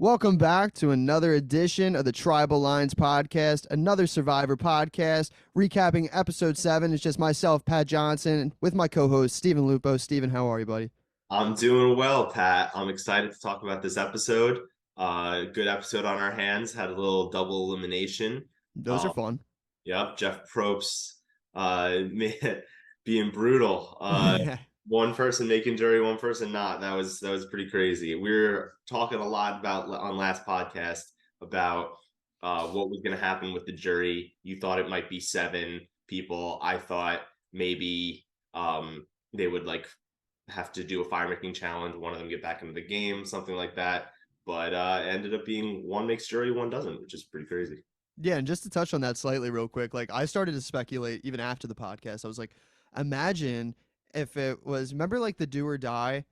Welcome back to another edition of the Tribal Lines podcast, another Survivor podcast, recapping episode 7. It's just myself, Pat Johnson, with my co-host, Stephen Lupo. Stephen, how are you, buddy? I'm doing well, Pat. I'm excited to talk about this episode. Good episode on our hands. Had a little double elimination. Those are Um, fun. yep, Jeff Probst being brutal. One person making jury, one person not. That was pretty crazy. We were talking a lot about on last podcast about what was going to happen with the jury. You thought it might be 7 people. I thought maybe they would have to do a fire making challenge, one of them get back into the game, something like that. But it ended up being one makes jury, one doesn't, which is pretty crazy. Yeah, and just to touch on that slightly real quick, like I started to speculate even after the podcast. I was like, imagine if it was, remember like the do or die,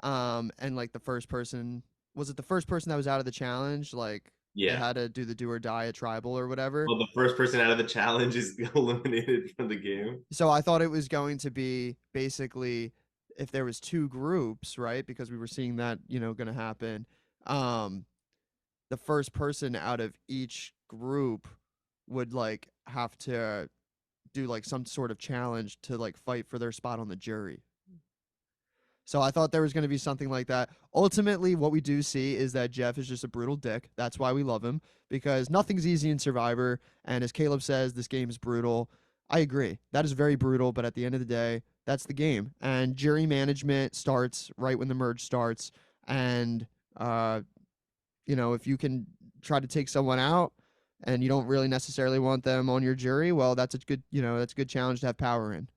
and like the first person, was it the first person that was out of the challenge? Like they Yeah. had to do the do or die at tribal or whatever. Well, the first person out of the challenge is eliminated from the game. So I thought it was going to be basically if there was 2 groups, right? Because we were seeing that, going to happen. Um, the first person out of each group would like have to do like some sort of challenge to like fight for their spot on the jury. So I thought there was going to be something like that. Ultimately, what we do see is that Jeff is just a brutal dick. That's why we love him, because nothing's easy in Survivor. And as Caleb says, this game is brutal. I agree. That is very brutal. But at the end of the day, that's the game. And jury management starts right when the merge starts. And, if you can try to take someone out and you don't really necessarily want them on your jury, well, that's a good, that's a good challenge to have power in.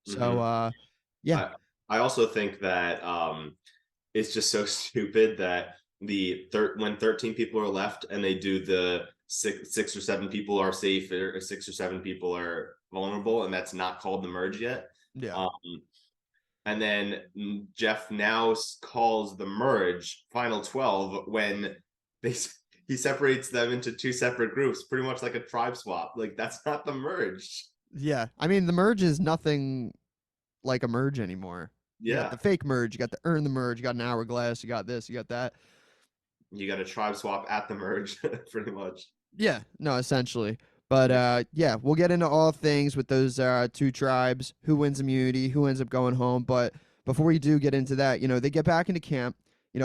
So, Mm-hmm. yeah. I also think that it's just so stupid that when 13 people are left and they do the six or 7 people are safe or 6 or 7 people are vulnerable, and that's not called the merge yet. Yeah. Um, and then Jeff now calls the merge final 12 when he separates them into 2 separate groups, pretty much like a tribe swap. Like that's not the merge. Yeah. I mean, the merge is nothing like a merge anymore. You got Yeah, the fake merge, you got the earn the merge, you got an hourglass, you got this, you got that. you got a tribe swap at the merge, pretty much. Yeah, no, essentially. But Yeah. yeah, we'll get into all things with those 2 tribes, who wins immunity, who ends up going home. But before we do get into that, they get back into camp.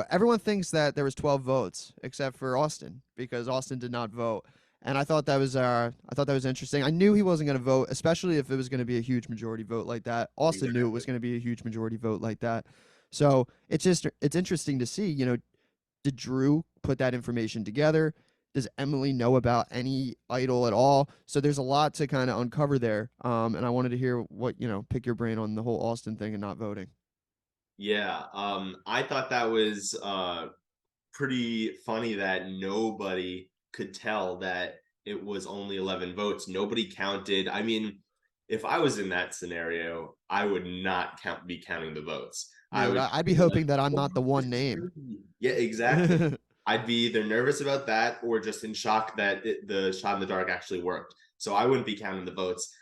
Everyone thinks that there was 12 votes except for Austin, because Austin did not vote. And I thought that was interesting. I knew he wasn't going to vote, especially if it was going to be a huge majority vote like that. Austin knew it was Exactly. going to be a huge majority vote like that. So it's interesting to see. Did Drew put that information together? Does Emily know about any idol at all? So there's a lot to kind of uncover there. And I wanted to hear what, pick your brain on the whole Austin thing and not voting. Yeah, I thought that was pretty funny that nobody could tell that it was only 11 votes. Nobody counted. I mean, if I was in that scenario, I would not be counting the votes. I Dude, would I'd be be like, hoping that I'm "Oh, not the this one is name. crazy." Yeah, exactly. I'd be either nervous about that or just in shock that the shot in the dark actually worked. So I wouldn't be counting the votes.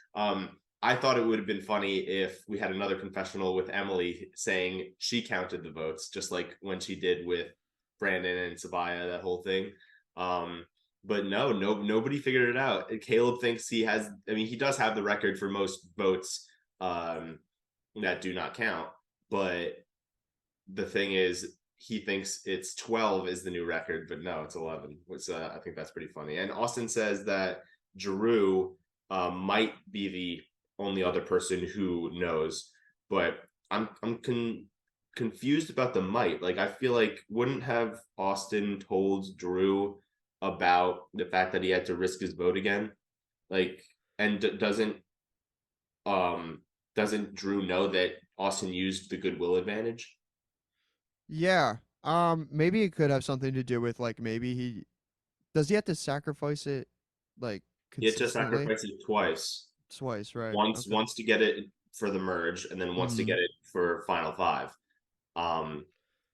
I thought it would have been funny if we had another confessional with Emily saying she counted the votes, just like when she did with Brandon and Sabaya, that whole thing. Um, but nobody figured it out. Caleb thinks he has. I mean, he does have the record for most votes that do not count. But the thing is, he thinks it's 12 is the new record, but no, it's 11. Which I think that's pretty funny. And Austin says that Drew might be the only other person who knows, but I'm confused about the might. Like I feel like wouldn't have Austin told Drew about the fact that he had to risk his vote again? Like, and um doesn't Drew know that Austin used the goodwill advantage? Yeah. Maybe it could have something to do with like maybe he have to sacrifice it like He had to consistently? sacrifice it twice. Twice, right? Okay. Once to get it for the merge, and then once to Hmm. get it for final 5. Um,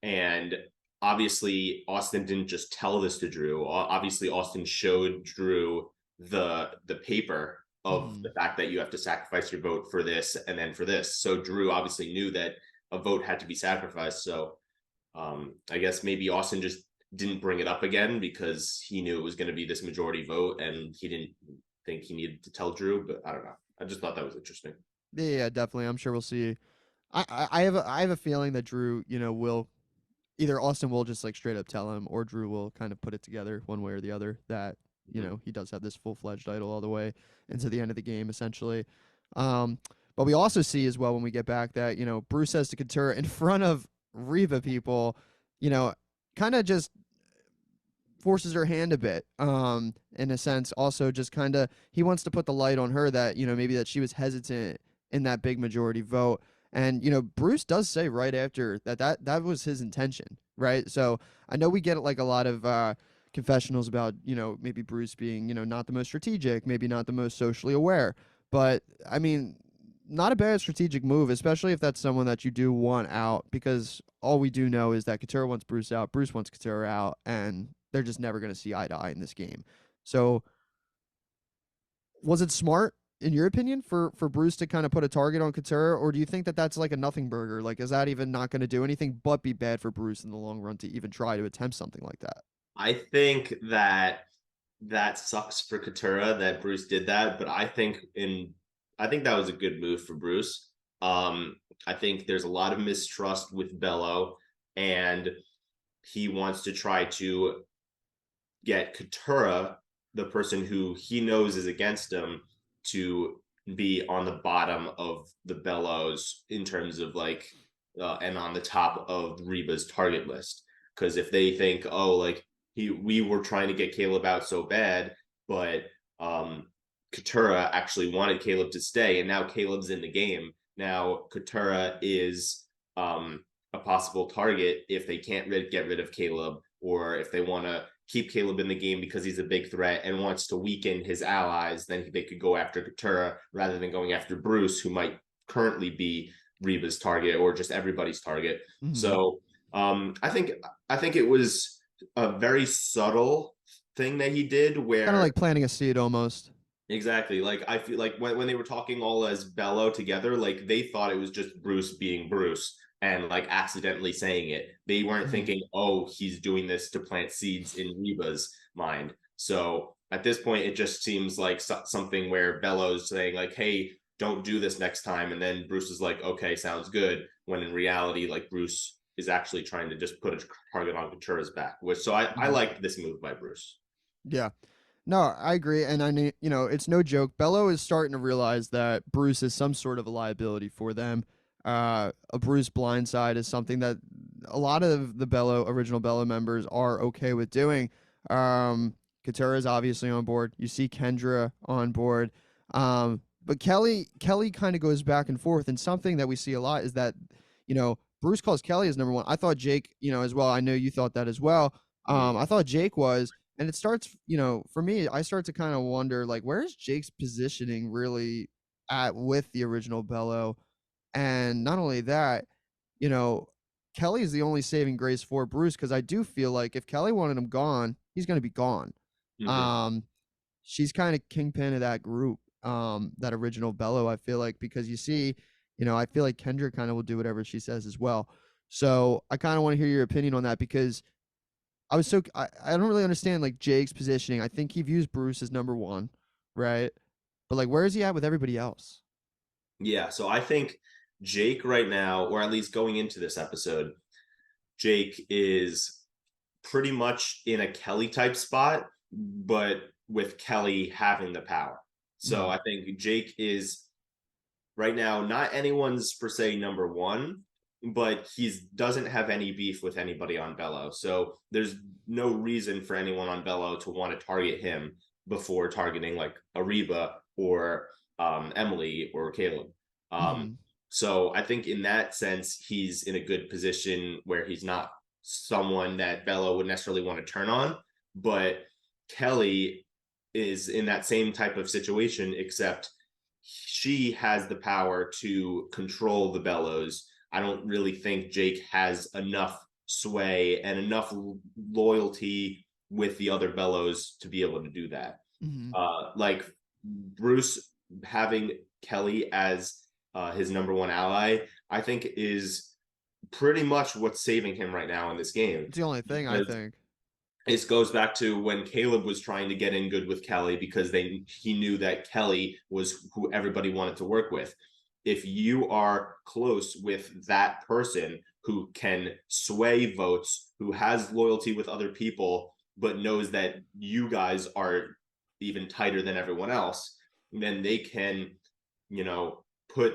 and obviously Austin didn't just tell this to Drew. Obviously Austin showed Drew the paper of Hmm. the fact that you have to sacrifice your vote for this and then for this. So Drew obviously knew that a vote had to be sacrificed. So I guess maybe Austin just didn't bring it up again because he knew it was going to be this majority vote and he didn't think he needed to tell Drew. But I don't know. I just thought that was interesting. Yeah, definitely. I'm sure we'll see. I have a feeling that Drew, will either Austin will just like straight up tell him, or Drew will kind of put it together one way or the other that Mhm. he does have this full fledged idol all the way into the end of the game essentially. But we also see as well when we get back that Bruce says to Couture in front of Reba people, you know, kind of just forces her hand a bit in a sense, also just kind of he wants to put the light on her that maybe that she was hesitant in that big majority vote. And Bruce does say right after that was his intention, right? So I know we get like a lot of confessionals about maybe Bruce being not the most strategic, maybe not the most socially aware, but I mean, not a bad strategic move, especially if that's someone that you do want out, because all we do know is that Couture wants Bruce out, Bruce wants Couture out, and they're just never going to see eye to eye in this game. So, was it smart, in your opinion, for Bruce to kind of put a target on Couture, or do you think that that's like a nothing burger? Like, is that even not going to do anything but be bad for Bruce in the long run to even try to attempt something like that? I think that sucks for Katura that Bruce did that, but I think that was a good move for Bruce. I think there's a lot of mistrust with Bello, and he wants to try to get Katura, the person who he knows is against him, to be on the bottom of the Bellows in terms of like, and on the top of Reba's target list. Because if they think, oh, like we were trying to get Caleb out so bad, but Katura actually wanted Caleb to stay, and now Caleb's in the game. Now Katura is a possible target if they can't get rid of Caleb, or if they want to keep Caleb in the game because he's a big threat and wants to weaken his allies, then they could go after Katura rather than going after Bruce, who might currently be Reba's target or just everybody's target. Mm-hmm. So I think it was a very subtle thing that he did Kind of where like planting a seed almost. exactly. Like I feel like when they were talking all as Bello together, like they thought it was just Bruce being Bruce and like accidentally saying it. They weren't Mm-hmm. thinking, oh, he's doing this to plant seeds in Reba's mind. So at this point, it just seems like something where Bello's saying like, hey, don't do this next time. And then Bruce is like, okay, sounds good. When in reality, like Bruce is actually trying to just put a target on Ventura's back. Which so I Mm-hmm. liked this move by Bruce. Yeah. No, I agree, and I mean, it's no joke. Bello is starting to realize that Bruce is some sort of a liability for them. A Bruce blindside is something that a lot of the original Bello members are okay with doing. Katara is obviously on board. You see Kendra on board. But Kelly kind of goes back and forth, and something that we see a lot is that, Bruce calls Kelly as number one. I thought Jake, as well. I know you thought that as well. Mhm. I thought Jake was. And it starts, for me, I start to kind of wonder, like, where's Jake's positioning really at with the original Bello? And not only that, you know, Kelly is the only saving grace for Bruce, because I do feel like if Kelly wanted him gone, he's going to be gone. Mhm. Um, she's kind of kingpin of that group, that original Bello, I feel like, because you see, I feel like Kendra kind of will do whatever she says as well. So I kind of want to hear your opinion on that, because I don't really understand like Jake's positioning. I think he views Bruce as number one, right? But like, where is he at with everybody else? Yeah, so I think Jake right now, or at least going into this episode, Jake is pretty much in a Kelly type spot, but with Kelly having the power. So Mm-hmm. I think Jake is right now not anyone's per se number one, but he doesn't have any beef with anybody on Bello. So there's no reason for anyone on Bello to want to target him before targeting like Ariba or Emily or Caleb. Um, Mm-hmm. so I think in that sense, he's in a good position where he's not someone that Bello would necessarily want to turn on, but Kelly is in that same type of situation, except she has the power to control the Bellows. I don't really think Jake has enough sway and enough loyalty with the other Bellows to be able to do that. Mm-hmm. Like Bruce having Kelly as his number one ally, I think is pretty much what's saving him right now in this game. It's the only thing I Because think. It goes back to when Caleb was trying to get in good with Kelly because he knew that Kelly was who everybody wanted to work with. If you are close with that person who can sway votes, who has loyalty with other people, but knows that you guys are even tighter than everyone else, then they can, put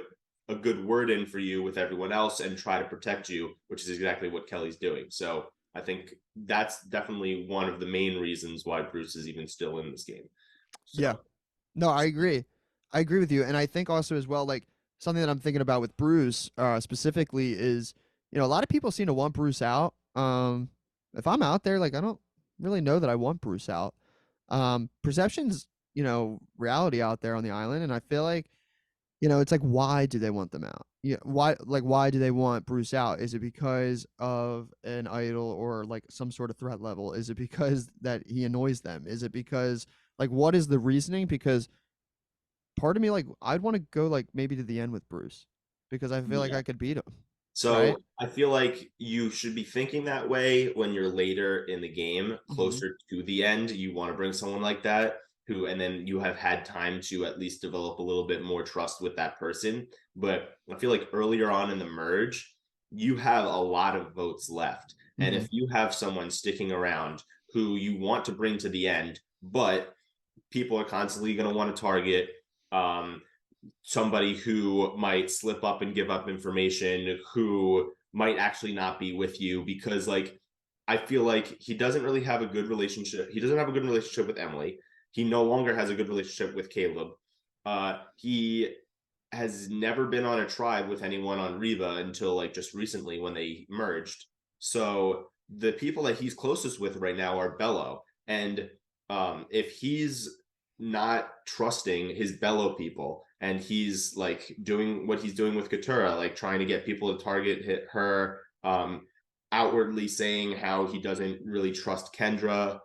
a good word in for you with everyone else and try to protect you, which is exactly what Kelly's doing. So I think that's definitely one of the main reasons why Bruce is even still in this game. Yeah. So No, I agree. I agree with you. And I think also as well, like something that I'm thinking about with Bruce specifically is, a lot of people seem to want Bruce out. If I'm out there, like I don't really know that I want Bruce out. Perception's, reality out there on the island. And I feel like, it's like, why do they want them out? Yeah. Why do they want Bruce out? Is it because of an idol or like some sort of threat level? Is it because that he annoys them? Is it because, like, what is the reasoning? Because part of me, like, I'd want to go like maybe to the end with Bruce because I feel like yeah. I could beat him, right? So I feel like you should be thinking that way when you're later in the game, Mm-hmm. closer to the end. You want to bring someone like that and then you have had time to at least develop a little bit more trust with that person. But I feel like earlier on in the merge, you have a lot of votes left. And Mm-hmm. if you have someone sticking around who you want to bring to the end, but people are constantly going to want to target, um, somebody who might slip up and give up information, who might actually not be with you, because like I feel like he doesn't really have a good relationship. He doesn't have a good relationship with Emily. He no longer has a good relationship with Caleb. He has never been on a tribe with anyone on Reba until like just recently when they merged. So the people that he's closest with right now are Bello. And if he's not trusting his Bello people and he's like doing what he's doing with Katura, like trying to get people to target her, outwardly saying how he doesn't really trust Kendra,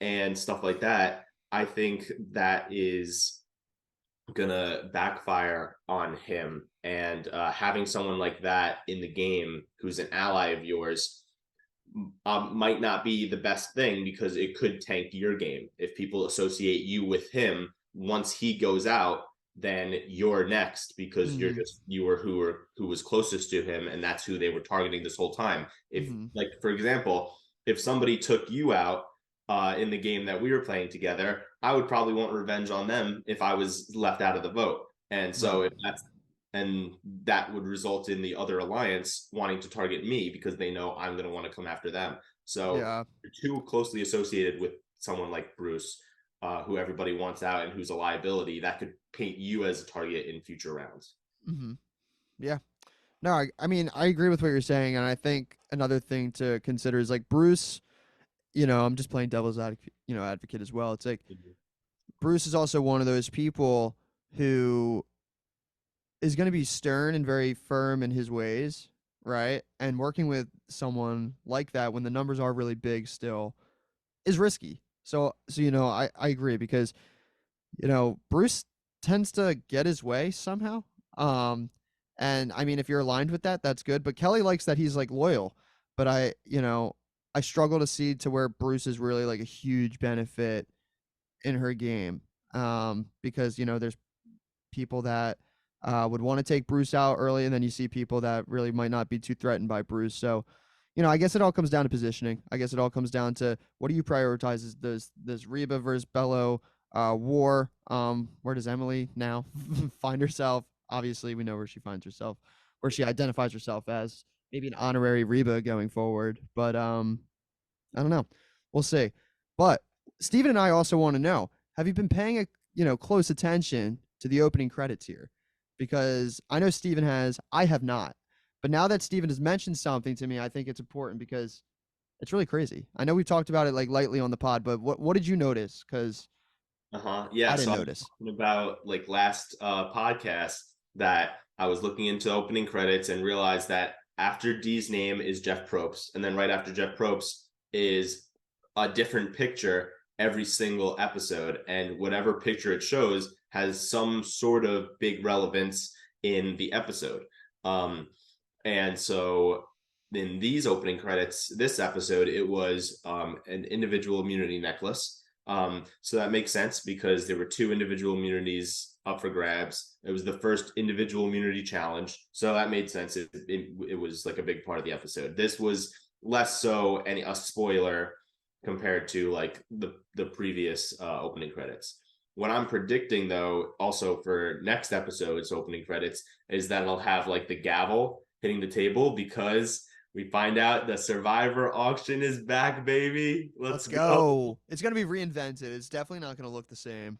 and stuff like that, I think that is gonna backfire on him. And having someone like that in the game who's an ally of yours might not be the best thing because it could tank your game if people associate you with him. Once he goes out, then you're next because Mm-hmm. you were who was closest to him, and that's who they were targeting this whole time. If, Mm-hmm. like, for example, if somebody took you out in the game that we were playing together, I would probably want revenge on them if I was left out of the vote. And Right. so if that's and that would result in the other alliance wanting to target me because they know I'm going to want to come after them. So Yeah. you're too closely associated with someone like Bruce, who everybody wants out and who's a liability. That could paint you as a target in future rounds. Mm-hmm. Yeah. No, I mean, I agree with what you're saying, and I think another thing to consider is like Bruce. I'm just playing devil's advocate as well. It's like Mhm. Bruce is also one of those people who is going to be stern and very firm in his ways, right? And working with someone like that when the numbers are really big still is risky. So I agree because Bruce tends to get his way somehow. Um and I mean if you're aligned with that, that's good, but Kelly likes that he's like loyal. But I struggle to see to where Bruce is really like a huge benefit in her game. Because there's people that would want to take Bruce out early, and then you see people that really might not be too threatened by Bruce. So, I guess it all comes down to positioning. I guess it all comes down to what do you prioritize? Is this Reba versus Bello war? Where does Emily now find herself? Obviously, we know where she finds herself, where she identifies herself as maybe an honorary Reba going forward. But I don't know. We'll see. But Steven and I also want to know, have you been paying close attention to the opening credits here? Because I know Steven has, I have not. But now that Steven has mentioned something to me, I think it's important because it's really crazy. I know we've talked about it like lightly on the pod, but what did you notice? Because Yeah. I didn't So I was notice. talking about like last podcast that I was looking into opening credits and realized that after D's name is Jeff Probst, and then right after Jeff Probst is a different picture every single episode, and whatever picture it shows has some sort of big relevance in the episode. And so in these opening credits, this episode, it was an individual immunity necklace. So that makes sense because there were two individual immunities up for grabs. It was the first individual immunity challenge, so that made sense. It was like a big part of the episode. This was less so a spoiler compared to like the previous opening credits. What I'm predicting though, also for next episode's opening credits, is that it'll have like the gavel hitting the table because we find out the Survivor auction is back, baby. Let's Let's go. go. It's gonna be reinvented. It's definitely not gonna look the same.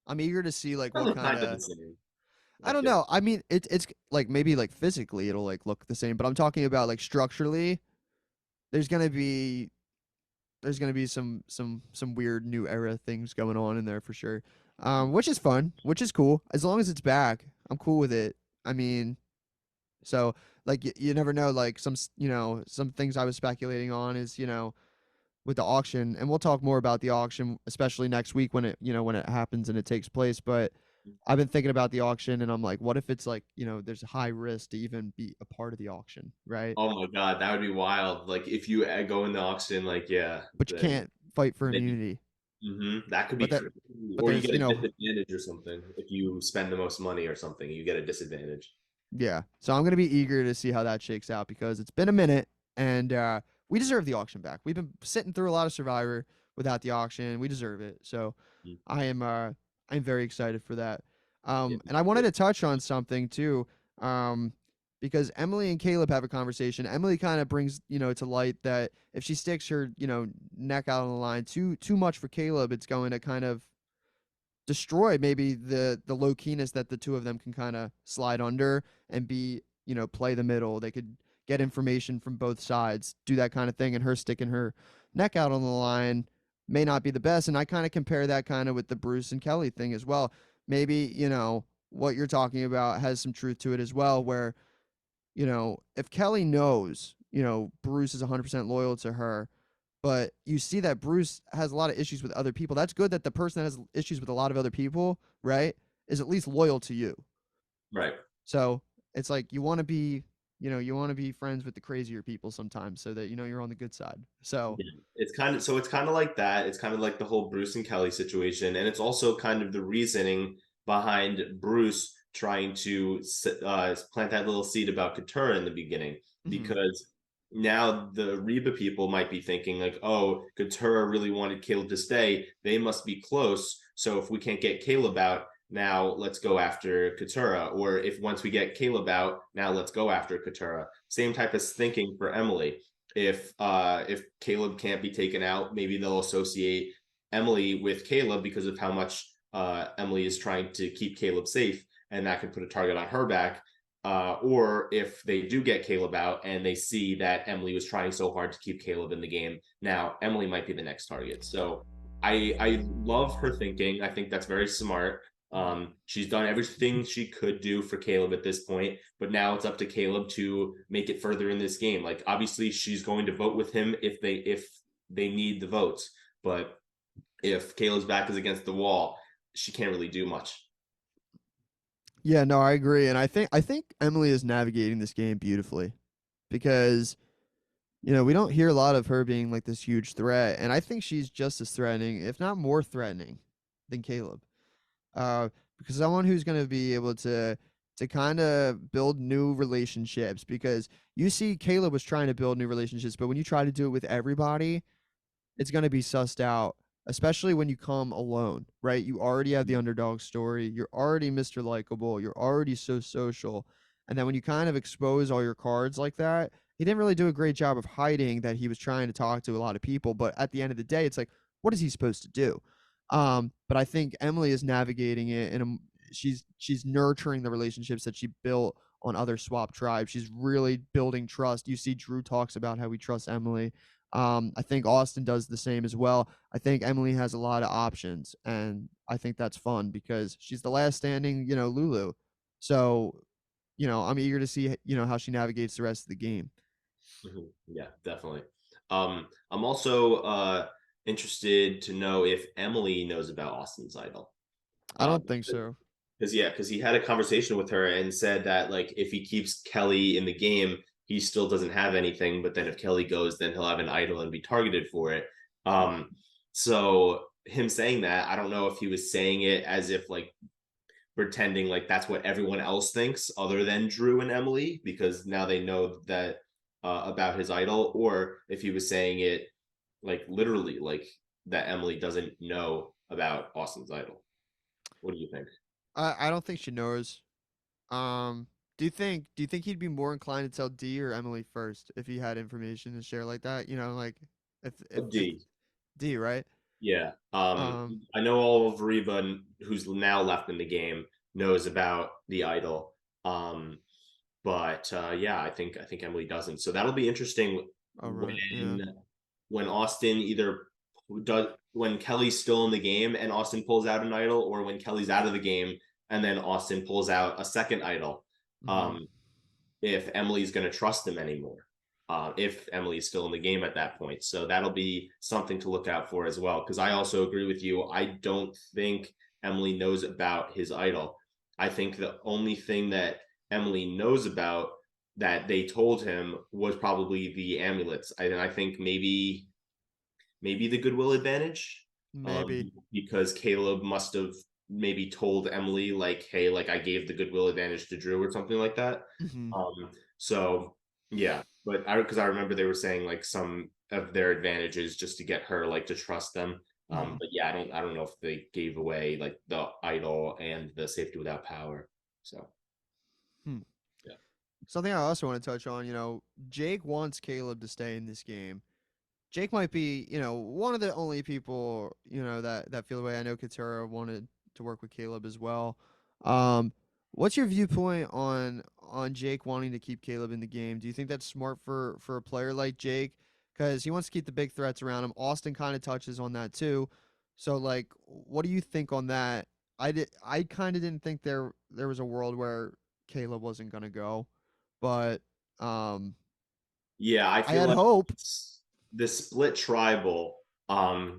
I'm eager to see like what Probably kind kind of the of. same. I I don't feel. know. I mean, it's like maybe like physically it'll like look the same, but I'm talking about like structurally. There's gonna be some weird new era things going on in there for sure. Which is fun, which is cool. As long as it's back, I'm cool with it. I mean, so like you never know. Like some things I was speculating on is with the auction, and we'll talk more about the auction, especially next week when it happens and it takes place. But I've been thinking about the auction, and I'm like, what if it's like there's a high risk to even be a part of the auction, right? Oh my god, that would be wild. Like if you go in the auction, like yeah, But you then can't fight for then immunity. that could be But that, tricky. but Or you there's get a disadvantage or something if you spend the most money or something. You get a disadvantage. yeah. So I'm gonna be eager to see how that shakes out because it's been a minute, and we deserve the auction back. We've been sitting through a lot of Survivor without the auction. We deserve it. So Mm, I'm very excited for that. yeah. And I wanted to touch on something too, um, because Emily and Caleb have a conversation. Emily kind of brings to light that if she sticks her neck out on the line too much for Caleb, it's going to kind of destroy maybe the low keyness that the two of them can kind of slide under and be play the middle. They could get information from both sides, do that kind of thing, and her sticking her neck out on the line may not be the best. And I kind of compare that kind of with the Bruce and Kelly thing as well. Maybe what you're talking about has some truth to it as well, where if Kelly knows Bruce is 100% loyal to her, but you see that Bruce has a lot of issues with other people. That's good that the person that has issues with a lot of other people, right, is at least loyal to you. Right. So it's like you want to be friends with the crazier people sometimes, so that you're on the good side. So Yeah. It's kind of like that. It's kind of like the whole Bruce and Kelly situation, and it's also kind of the reasoning behind Bruce trying to plant that little seed about Katurah in the beginning, mhm. because now the Reba people might be thinking like, oh, Katurah really wanted Caleb to stay. They must be close. So if we can't get Caleb out, now let's go after Katurah. Or if once we get Caleb out, now let's go after Katurah. Same type of thinking for Emily. If Caleb can't be taken out, maybe they'll associate Emily with Caleb because of how much Emily is trying to keep Caleb safe, and that could put a target on her back. Or if they do get Caleb out and they see that Emily was trying so hard to keep Caleb in the game, now Emily might be the next target. So I love her thinking. I think that's very smart. She's done everything she could do for Caleb at this point, but now it's up to Caleb to make it further in this game. Like obviously she's going to vote with him if they need the votes, but if Caleb's back is against the wall, she can't really do much. Yeah, no, I agree, and I think Emily is navigating this game beautifully because we don't hear a lot of her being like this huge threat, and I think she's just as threatening, if not more threatening, than Caleb. uh, because someone who's going to be able to kind of build new relationships. Because you see, Caleb was trying to build new relationships, but when you try to do it with everybody, it's going to be sussed out. Especially when you come alone, right? You already have the underdog story. You're already Mr. Likable. You're already so social. And then when you kind of expose all your cards like that, he didn't really do a great job of hiding that he was trying to talk to a lot of people. But at the end of the day, it's like, what is he supposed to do? But I think Emily is navigating it, and she's nurturing the relationships that she built on other swap tribes. She's really building trust. You see, Drew talks about how he trusts Emily. I think Austin does the same as well. I think Emily has a lot of options, and I think that's fun because she's the last standing, Lulu. So, I'm eager to see, how she navigates the rest of the game. Yeah, definitely. I'm also interested to know if Emily knows about Austin's idol. I Um, don't think so. because he had a conversation with her and said that like if he keeps Kelly in the game, he still doesn't have anything. But then if Kelly goes, then he'll have an idol and be targeted for it. Um, so him saying that, I don't know if he was saying it as if like pretending like that's what everyone else thinks other than Drew and Emily, because now they know that about his idol, or if he was saying it like literally like that Emily doesn't know about Austin's idol. What do you think? I don't think she knows. Um, do you think he'd be more inclined to tell D or Emily first if he had information to share like that? You know, like if D. D, right? Yeah. Um, I know all of Reba, who's now left in the game, knows about the idol. Um, but yeah, I think Emily doesn't. So that'll be interesting oh right, yeah. when Austin either does when Kelly's still in the game and Austin pulls out an idol, or when Kelly's out of the game and then Austin pulls out a second idol. Mm-hmm. Um, if Emily's going to trust him anymore, if Emily's still in the game at that point. So that'll be something to look out for as well. Because I also agree with you. I don't think Emily knows about his idol. I think the only thing that Emily knows about that they told him was probably the amulets. I think maybe the goodwill advantage, Maybe. because Caleb must have maybe told Emily like, "Hey, like I gave the goodwill advantage to Drew or something like that." Mm-hmm. So yeah, but I remember they were saying like some of their advantages just to get her like to trust them. Mm-hmm. But yeah, I don't know if they gave away like the idol and the safety without power. So Hmm. yeah, Something I also want to touch on, Jake wants Caleb to stay in this game. Jake might be, one of the only people, that feel the way. I know Katera wanted to work with Caleb as well. Um, what's your viewpoint on Jake wanting to keep Caleb in the game? Do you think that's smart for a player like Jake? Because he wants to keep the big threats around him. Austin kind of touches on that too. So, like, what do you think on that? I kind of didn't think there was a world where Caleb wasn't gonna go, but um, yeah, I I feel had like hope. the split tribal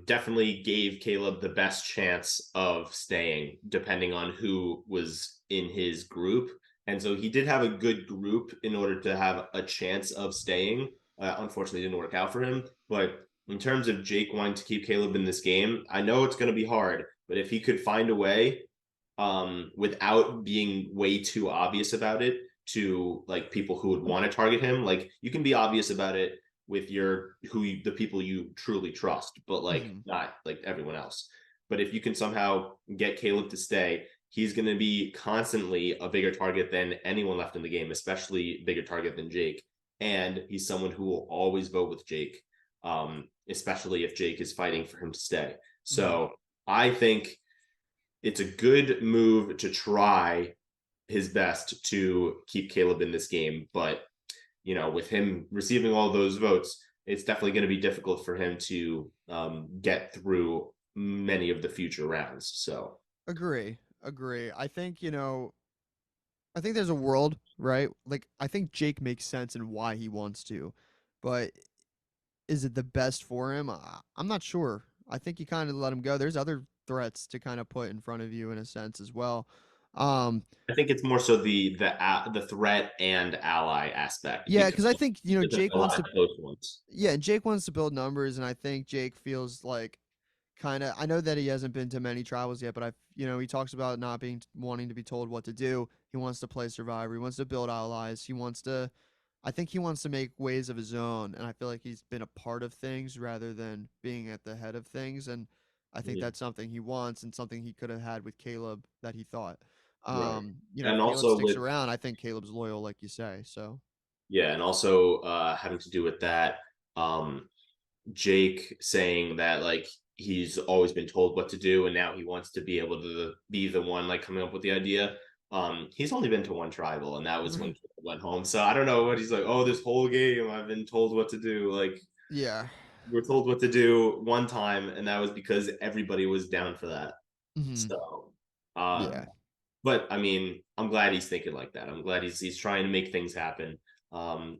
definitely gave Caleb the best chance of staying, depending on who was in his group. And so he did have a good group in order to have a chance of staying. Unfortunately, it didn't work out for him. But in terms of Jake wanting to keep Caleb in this game, I know it's going to be hard, but if he could find a way, without being way too obvious about it to like people who would want to target him, like you can be obvious about it with the people you truly trust, but like Mhm. not like everyone else. But if you can somehow get Caleb to stay, he's going to be constantly a bigger target than anyone left in the game, especially bigger target than Jake. And he's someone who will always vote with Jake, especially if Jake is fighting for him to stay. Mhm. So I think it's a good move to try his best to keep Caleb in this game. But, with him receiving all those votes, it's definitely going to be difficult for him to get through many of the future rounds. So, Agree. Agree. I think there's a world, right? Like I think Jake makes sense in why he wants to, but is it the best for him? I'm not sure. I think you kind of let him go. There's other threats to kind of put in front of you in a sense as well. Um, I think it's more so the threat and ally aspect, yeah, because because I think he doesn't Jake a lot wants of to. close ones. Yeah, Jake wants to build numbers, and I think Jake feels like kind of. I know that he hasn't been to many travels yet, but he talks about not being wanting to be told what to do. He wants to play Survivor. He wants to build allies. He wants to. I think he wants to make ways of his own, and I feel like he's been a part of things rather than being at the head of things. And I think Mhm. that's something he wants and something he could have had with Caleb that he thought. Right. If And Caleb also sticks with around, I think Caleb's loyal, like you say. So. Yeah, and also having to do with that, um, Jake saying that like he's always been told what to do and now he wants to be able to be the one like coming up with the idea. He's only been to one tribal and that was when he went home. So I don't know what he's like, oh, this whole game I've been told what to do. Like Yeah. we're told what to do one time and that was because everybody was down for that. Hmm. So uh Yeah. but I mean, I'm glad he's thinking like that. I'm glad he's trying to make things happen. Um,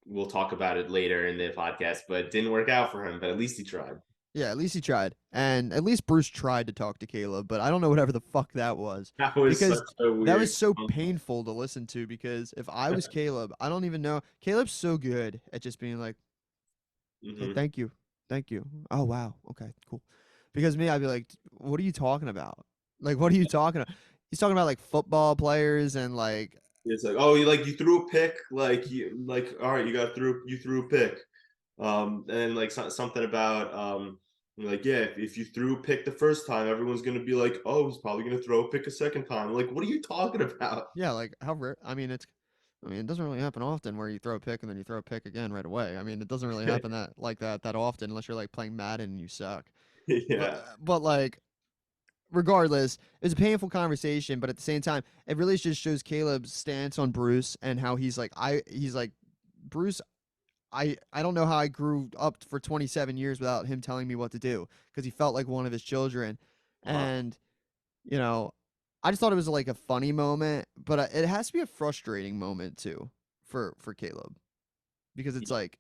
we'll talk about it later in the podcast, but it didn't work out for him. But at least he tried. Yeah, at least he tried. And at least Bruce tried to talk to Caleb, but I don't know whatever the fuck that was. That was Because such a that was weird so phone call. painful to listen to because if I was Caleb, I don't even know. Caleb's so good at just being like, "Okay, Hmm. thank you. Thank you. Oh wow. Okay, cool." Because me, I'd be like, "What are you talking about? Like what are you talking about?" He's talking about like football players and like It's like, oh, you threw a pick, all right, you threw a pick. And like something about like, yeah, if you threw a pick the first time, everyone's gonna be like, oh, he's probably gonna throw a pick a second time. Like, what are you talking about? yeah, like how rare I mean, it doesn't really happen often where you throw a pick and then you throw a pick again right away. I mean, it doesn't really happen that often unless you're like playing Madden and you suck. Yeah. But like regardless, it was a painful conversation, but at the same time, it really just shows Caleb's stance on Bruce and how he's like Bruce, I don't know how I grew up for 27 years without him telling me what to do because he felt like one of his children. Uh-huh. And, you know, I just thought it was like a funny moment, but it has to be a frustrating moment too for Caleb because it's like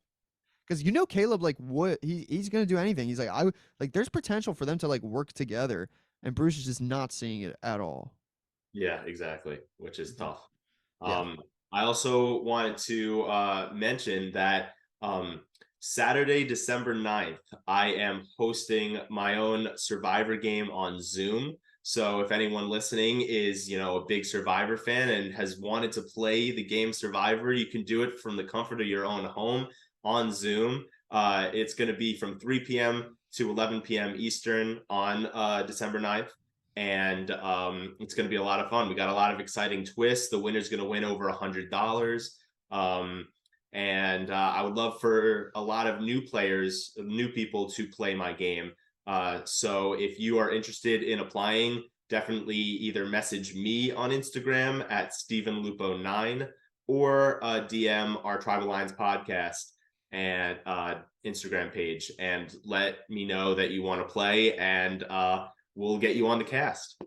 because Caleb like what he's gonna do anything. He's like like there's potential for them to like work together, and Bruce is just not seeing it at all. Yeah, exactly, which is Mhm. tough. Yeah. Um, I also wanted to mention that Saturday, December 9th, I am hosting my own Survivor game on Zoom. So if anyone listening is, a big Survivor fan and has wanted to play the game Survivor, you can do it from the comfort of your own home on Zoom. It's going to be from 3 p.m. to 11 p.m. Eastern on December 9th, and it's going to be a lot of fun. We got a lot of exciting twists. The winner's going to win over $100. Um, and I would love for a lot of new players, new people to play my game. So if you are interested in applying, definitely either message me on Instagram at StephenLupo9 or DM our Tribal Lines podcast and Instagram page and let me know that you want to play, and we'll get you on the cast.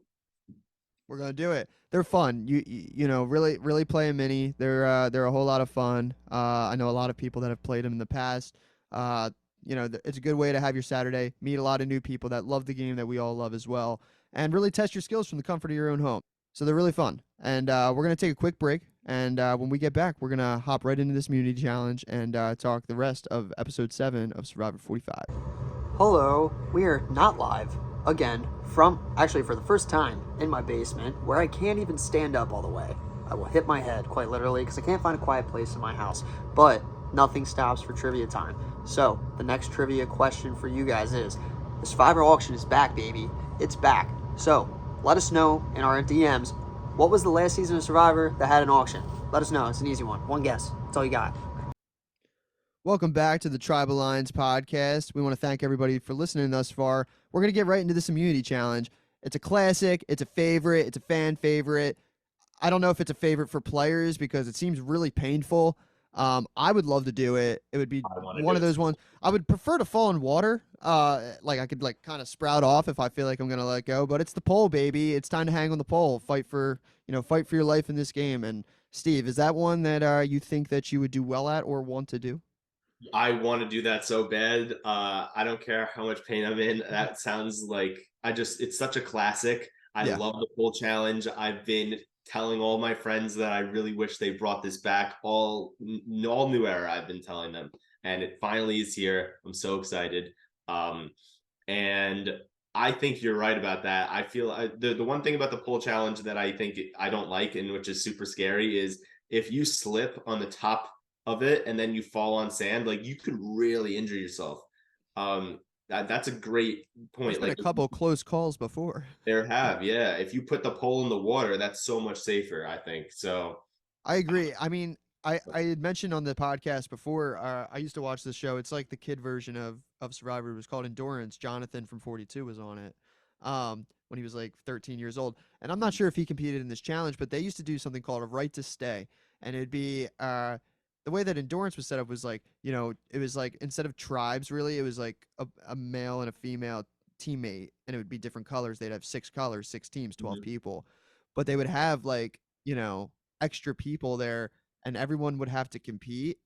We're gonna do it. They're fun. Really play a mini. They're a whole lot of fun. I know a lot of people that have played them in the past. Uh, it's a good way to have your Saturday, meet a lot of new people that love the game that we all love as well, and really test your skills from the comfort of your own home. So they're really fun. And we're gonna take a quick break, and when we get back, we're gonna hop right into this community challenge and talk the rest of episode 7 of Survivor 45. Hello, we are not live again from actually for the first time in my basement where I can't even stand up all the way. I will hit my head quite literally because I can't find a quiet place in my house. But nothing stops for trivia time. So the next trivia question for you guys is: the Survivor auction is back, baby. It's back. So let us know in our DMs what was the last season of Survivor that had an auction. Let us know. It's an easy one. One guess. That's all you got. Welcome back to the Tribal Lines podcast. We want to thank everybody for listening thus far. We're going to get right into this immunity challenge. It's a classic, it's a favorite, it's a fan favorite. I don't know if it's a favorite for players because it seems really painful. I would love to do it. It would be I want to one do of it. those ones. I would prefer to fall in water. Like I could like kind of sprout off if I feel like I'm gonna let go. But it's the pole, baby. It's time to hang on the pole. Fight for your life in this game. And Steve, is that one that you think that you would do well at or want to do? I want to do that so bad. I don't care how much pain I'm in. That sounds like it's such a classic. I Yeah. love the full challenge. I've been telling all my friends that I really wish they brought this back. All new era, I've been telling them, and it finally is here. I'm so excited. Um, and I think you're right about that. I feel the one thing about the pole challenge that I think I don't like, and which is super scary, is if you slip on the top of it and then you fall on sand, like you could really injure yourself. That's a great There's point. been Like a couple close calls before. there have, yeah. If you put the pole in the water, that's so much safer, I think. So I agree. I mean, I had mentioned on the podcast before. I used to watch this show. It's like the kid version of Survivor. It was called Endurance. Jonathan from 42 was on it. When he was like 13 years old, and I'm not sure if he competed in this challenge, but they used to do something called a right to stay, and it'd be the way that Endurance was set up was like it was like instead of tribes really, it was like a male and a female teammate, and it would be different colors. They'd have 6 colors, 6 teams, 12 mhm. people, but they would have like extra people there and everyone would have to compete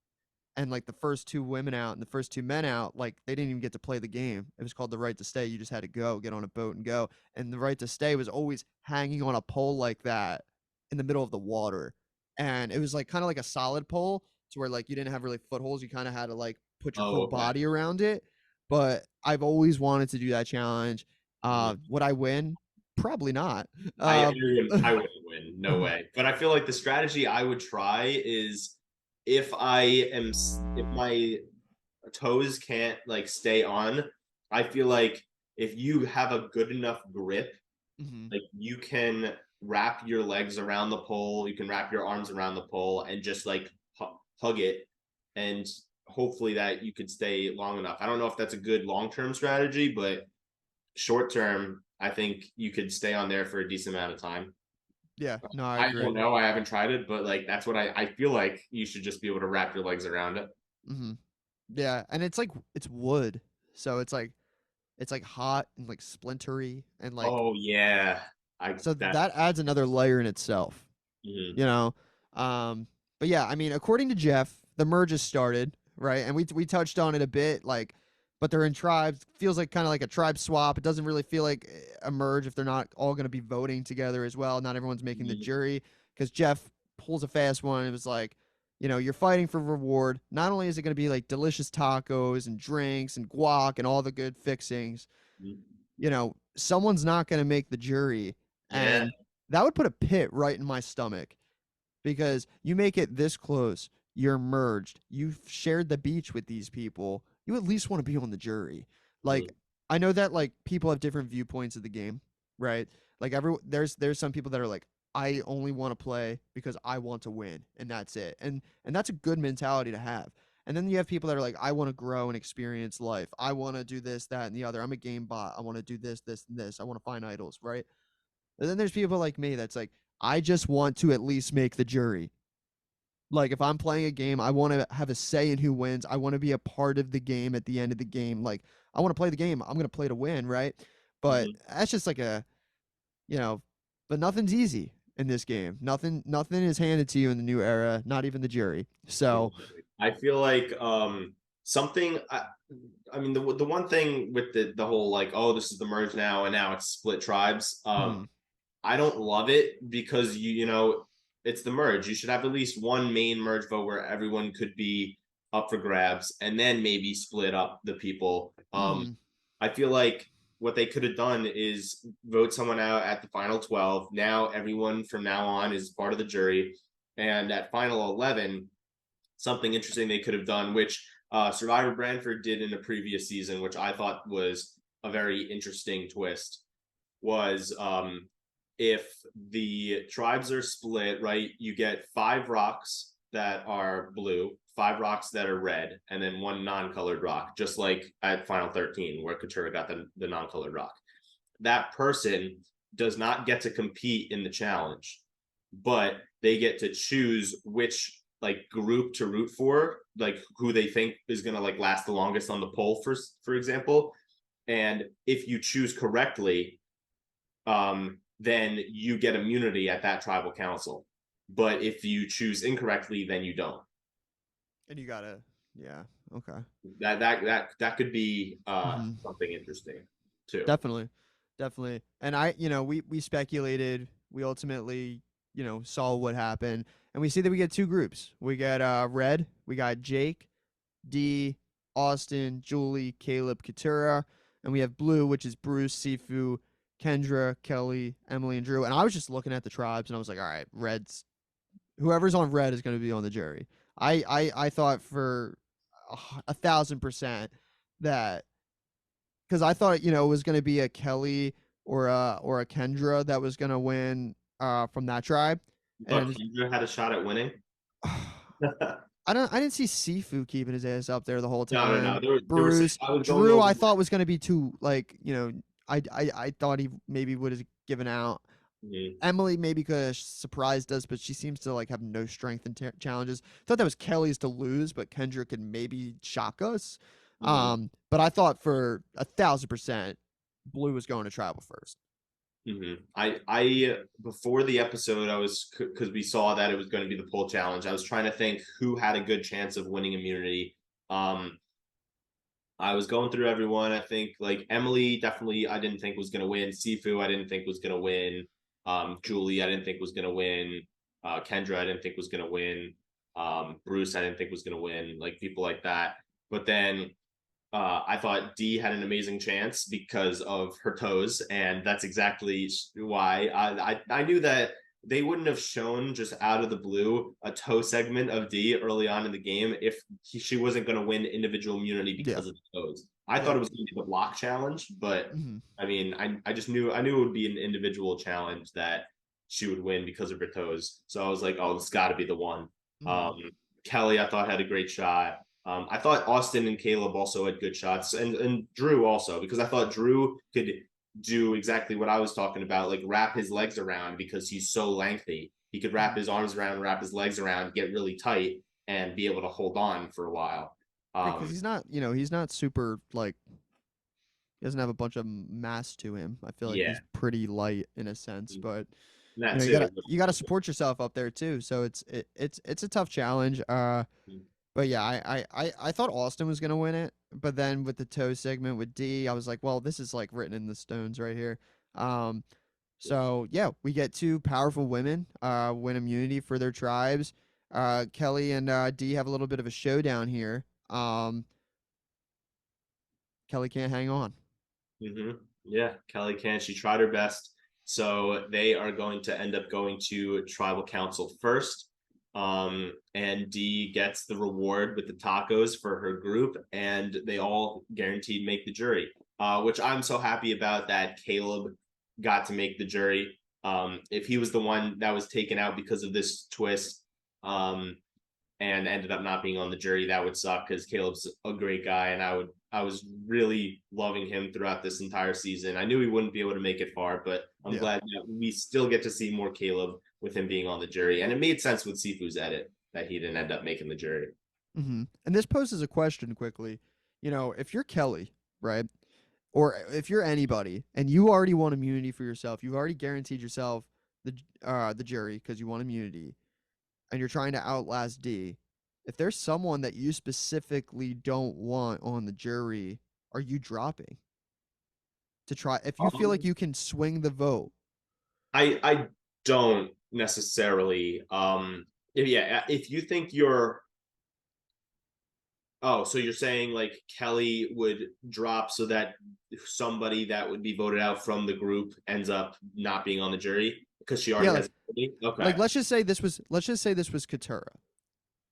and like the first two women out and the first two men out, like they didn't even get to play the game. It was called the right to stay. You just had to go, get on a boat and go. And the right to stay was always hanging on a pole like that in the middle of the water. And it was like kind of like a solid pole to where like you didn't have really footholds. You kind of had to like put your Oh, whole okay. body around it. But I've always wanted to do that challenge. Mhm. Would I win? Probably not. I Um, wouldn't, I wouldn't win, no way. But I feel like the strategy I would try is if if my toes can't like stay on, I feel like if you have a good enough grip, mhm. like you can wrap your legs around the pole, you can wrap your arms around the pole and just like hug it, and hopefully that you could stay long enough. I don't know if that's a good long-term strategy, but short term, I think you could stay on there for a decent amount of time. Yeah, no, I I agree. don't know. I haven't tried it, but like that's what I feel like you should just be able to wrap your legs around it. Mhm. Yeah, and it's like it's wood, so it's like hot and like splintery and like Oh yeah. I so that that adds another layer in itself, mhm. you know. Um, but yeah, I mean, according to Jeff, the merge has started, right? And we touched on it a bit, like, but they're in tribes. Feels like kind of like a tribe swap. It doesn't really feel like a merge if they're not all going to be voting together as well. Not everyone's making the Mhm. jury because Jeff pulls a fast one. It was like, you know, you're fighting for reward. Not only is it going to be like delicious tacos and drinks and guac and all the good fixings, you know, someone's not going to make the jury. Yeah. And that would put a pit right in my stomach because you make it this close, you're merged, you've shared the beach with these people, you at least want to be on the jury. Like, Mhm. I know that like people have different viewpoints of the game, right? Like there's some people that are like, I only want to play because I want to win and that's it. And that's a good mentality to have. And then you have people that are like, I want to grow and experience life. I want to do this, that, and the other. I'm a game bot. I want to do this, this, and this. I want to find idols, right? And then there's people like me that's like, I just want to at least make the jury. Like if I'm playing a game, I want to have a say in who wins. I want to be a part of the game at the end of the game. Like I want to play the game. I'm going to play to win, right? But Mhm. that's just like a, you know, but nothing's easy in this game. Nothing is handed to you in the new era, not even the jury. Yeah. So, I feel like something I mean the one thing with the whole like, oh, this is the merge now and now it's split tribes. mhm, I don't love it because you know it's the merge. You should have at least one main merge vote where everyone could be up for grabs, and then maybe split up the people. mhm, I feel like what they could have done is vote someone out at the final 12. Now everyone from now on is part of the jury, and at final 11, something interesting they could have done, which Survivor Brantford did in the previous season, which I thought was a very interesting twist, was if the tribes are split, right, you get 5 rocks that are blue, 5 rocks that are red, and then one non-colored rock, just like at Final 13, where Katura got the non-colored rock. That person does not get to compete in the challenge, but they get to choose which like group to root for, like who they think is gonna like last the longest on the poll, for example. And if you choose correctly, then you get immunity at that tribal council. But if you choose incorrectly, then you don't. and you gotta, yeah, okay, That could be mhm. something interesting too. Definitely. Definitely. And I, you know, we speculated, we ultimately, you know, saw what happened. And we see that we get two groups. We got red, we got Jake, D, Austin, Julie, Caleb, Katura, and we have blue, which is Bruce, Sifu, Kendra, Kelly, Emily, and Drew. And I was just looking at the tribes and I was like, all right, red's whoever's on red is going to be on the jury. I thought for 1,000% that because I thought you know it was going to be a Kelly or a Kendra that was going to win from that tribe, But and Kendra had a shot at winning. No, I didn't see Sifu keeping his ass up there the whole no, no. time. There were Bruce, I was going Drew, over. I thought was going to be too like you know I thought he maybe would have given out. Mhm, Emily maybe could have surprised us, but she seems to like have no strength in challenges. Thought that was Kelly's to lose, but Kendra could maybe shock us. mhm. But I thought for 1,000%, Blue was going to travel first. I before the episode, I was because we saw that it was going to be the poll challenge. I was trying to think who had a good chance of winning immunity. Um, I was going through everyone. I think like Emily definitely I didn't think was gonna win. Sifu I didn't think was gonna win. Julie I didn't think was gonna win. Kendra I didn't think was gonna win. Bruce I didn't think was gonna win. Like people like that. But then I thought Dee had an amazing chance because of her toes, and that's exactly why I knew that they wouldn't have shown just out of the blue a toe segment of Dee early on in the game if she wasn't going to win individual immunity Yeah. because of the toes. I thought Yeah. it was going to be the block challenge, but Hmm. I mean, I just knew it would be an individual challenge that she would win because of her toes. So I was like, oh, this got to be the one. Hmm. Um, Kelly, I thought had a great shot. I thought Austin and Caleb also had good shots, and Drew also, because I thought Drew could do exactly what I was talking about, like wrap his legs around because he's so lengthy. He could wrap Hmm. his arms around, wrap his legs around, get really tight, and be able to hold on for a while. Yeah, because Um, he's not, he's not super like he doesn't have a bunch of mass to him. I feel like yeah, he's pretty light in a sense, but that you too. gotta support yourself up there too. So it's a tough challenge. But yeah, I thought Austin was gonna win it, but then with the toe segment with D, I was like, well, this is like written in the stones right here. Um, so yeah, we get two powerful women win immunity for their tribes. Kelly and D have a little bit of a showdown here. Kelly can't hang on. Mm-hmm. Yeah, Kelly can. She tried her best. So they are going to end up going to tribal council first. And Dee gets the reward with the tacos for her group, and they all guaranteed make the jury. Which I'm so happy about that Caleb got to make the jury. If he was the one that was taken out because of this twist, um, and ended up not being on the jury, that would suck because Caleb's a great guy, and I was really loving him throughout this entire season. I knew he wouldn't be able to make it far, but I'm Yeah. glad that we still get to see more Caleb with him being on the jury, and it made sense with Sifu's edit that he didn't end up making the jury. And this poses a question quickly. If you're Kelly, right, or if you're anybody, and you already want immunity for yourself, you've already guaranteed yourself the jury because you want immunity, and you're trying to outlast D. If there's someone that you specifically don't want on the jury, are you dropping to try? If you feel like Um, you can swing the vote, I don't necessarily. If you think you're Oh, so you're saying like Kelly would drop so that somebody that would be voted out from the group ends up not being on the jury because she yeah, already has. Okay. let's just say this was Katura,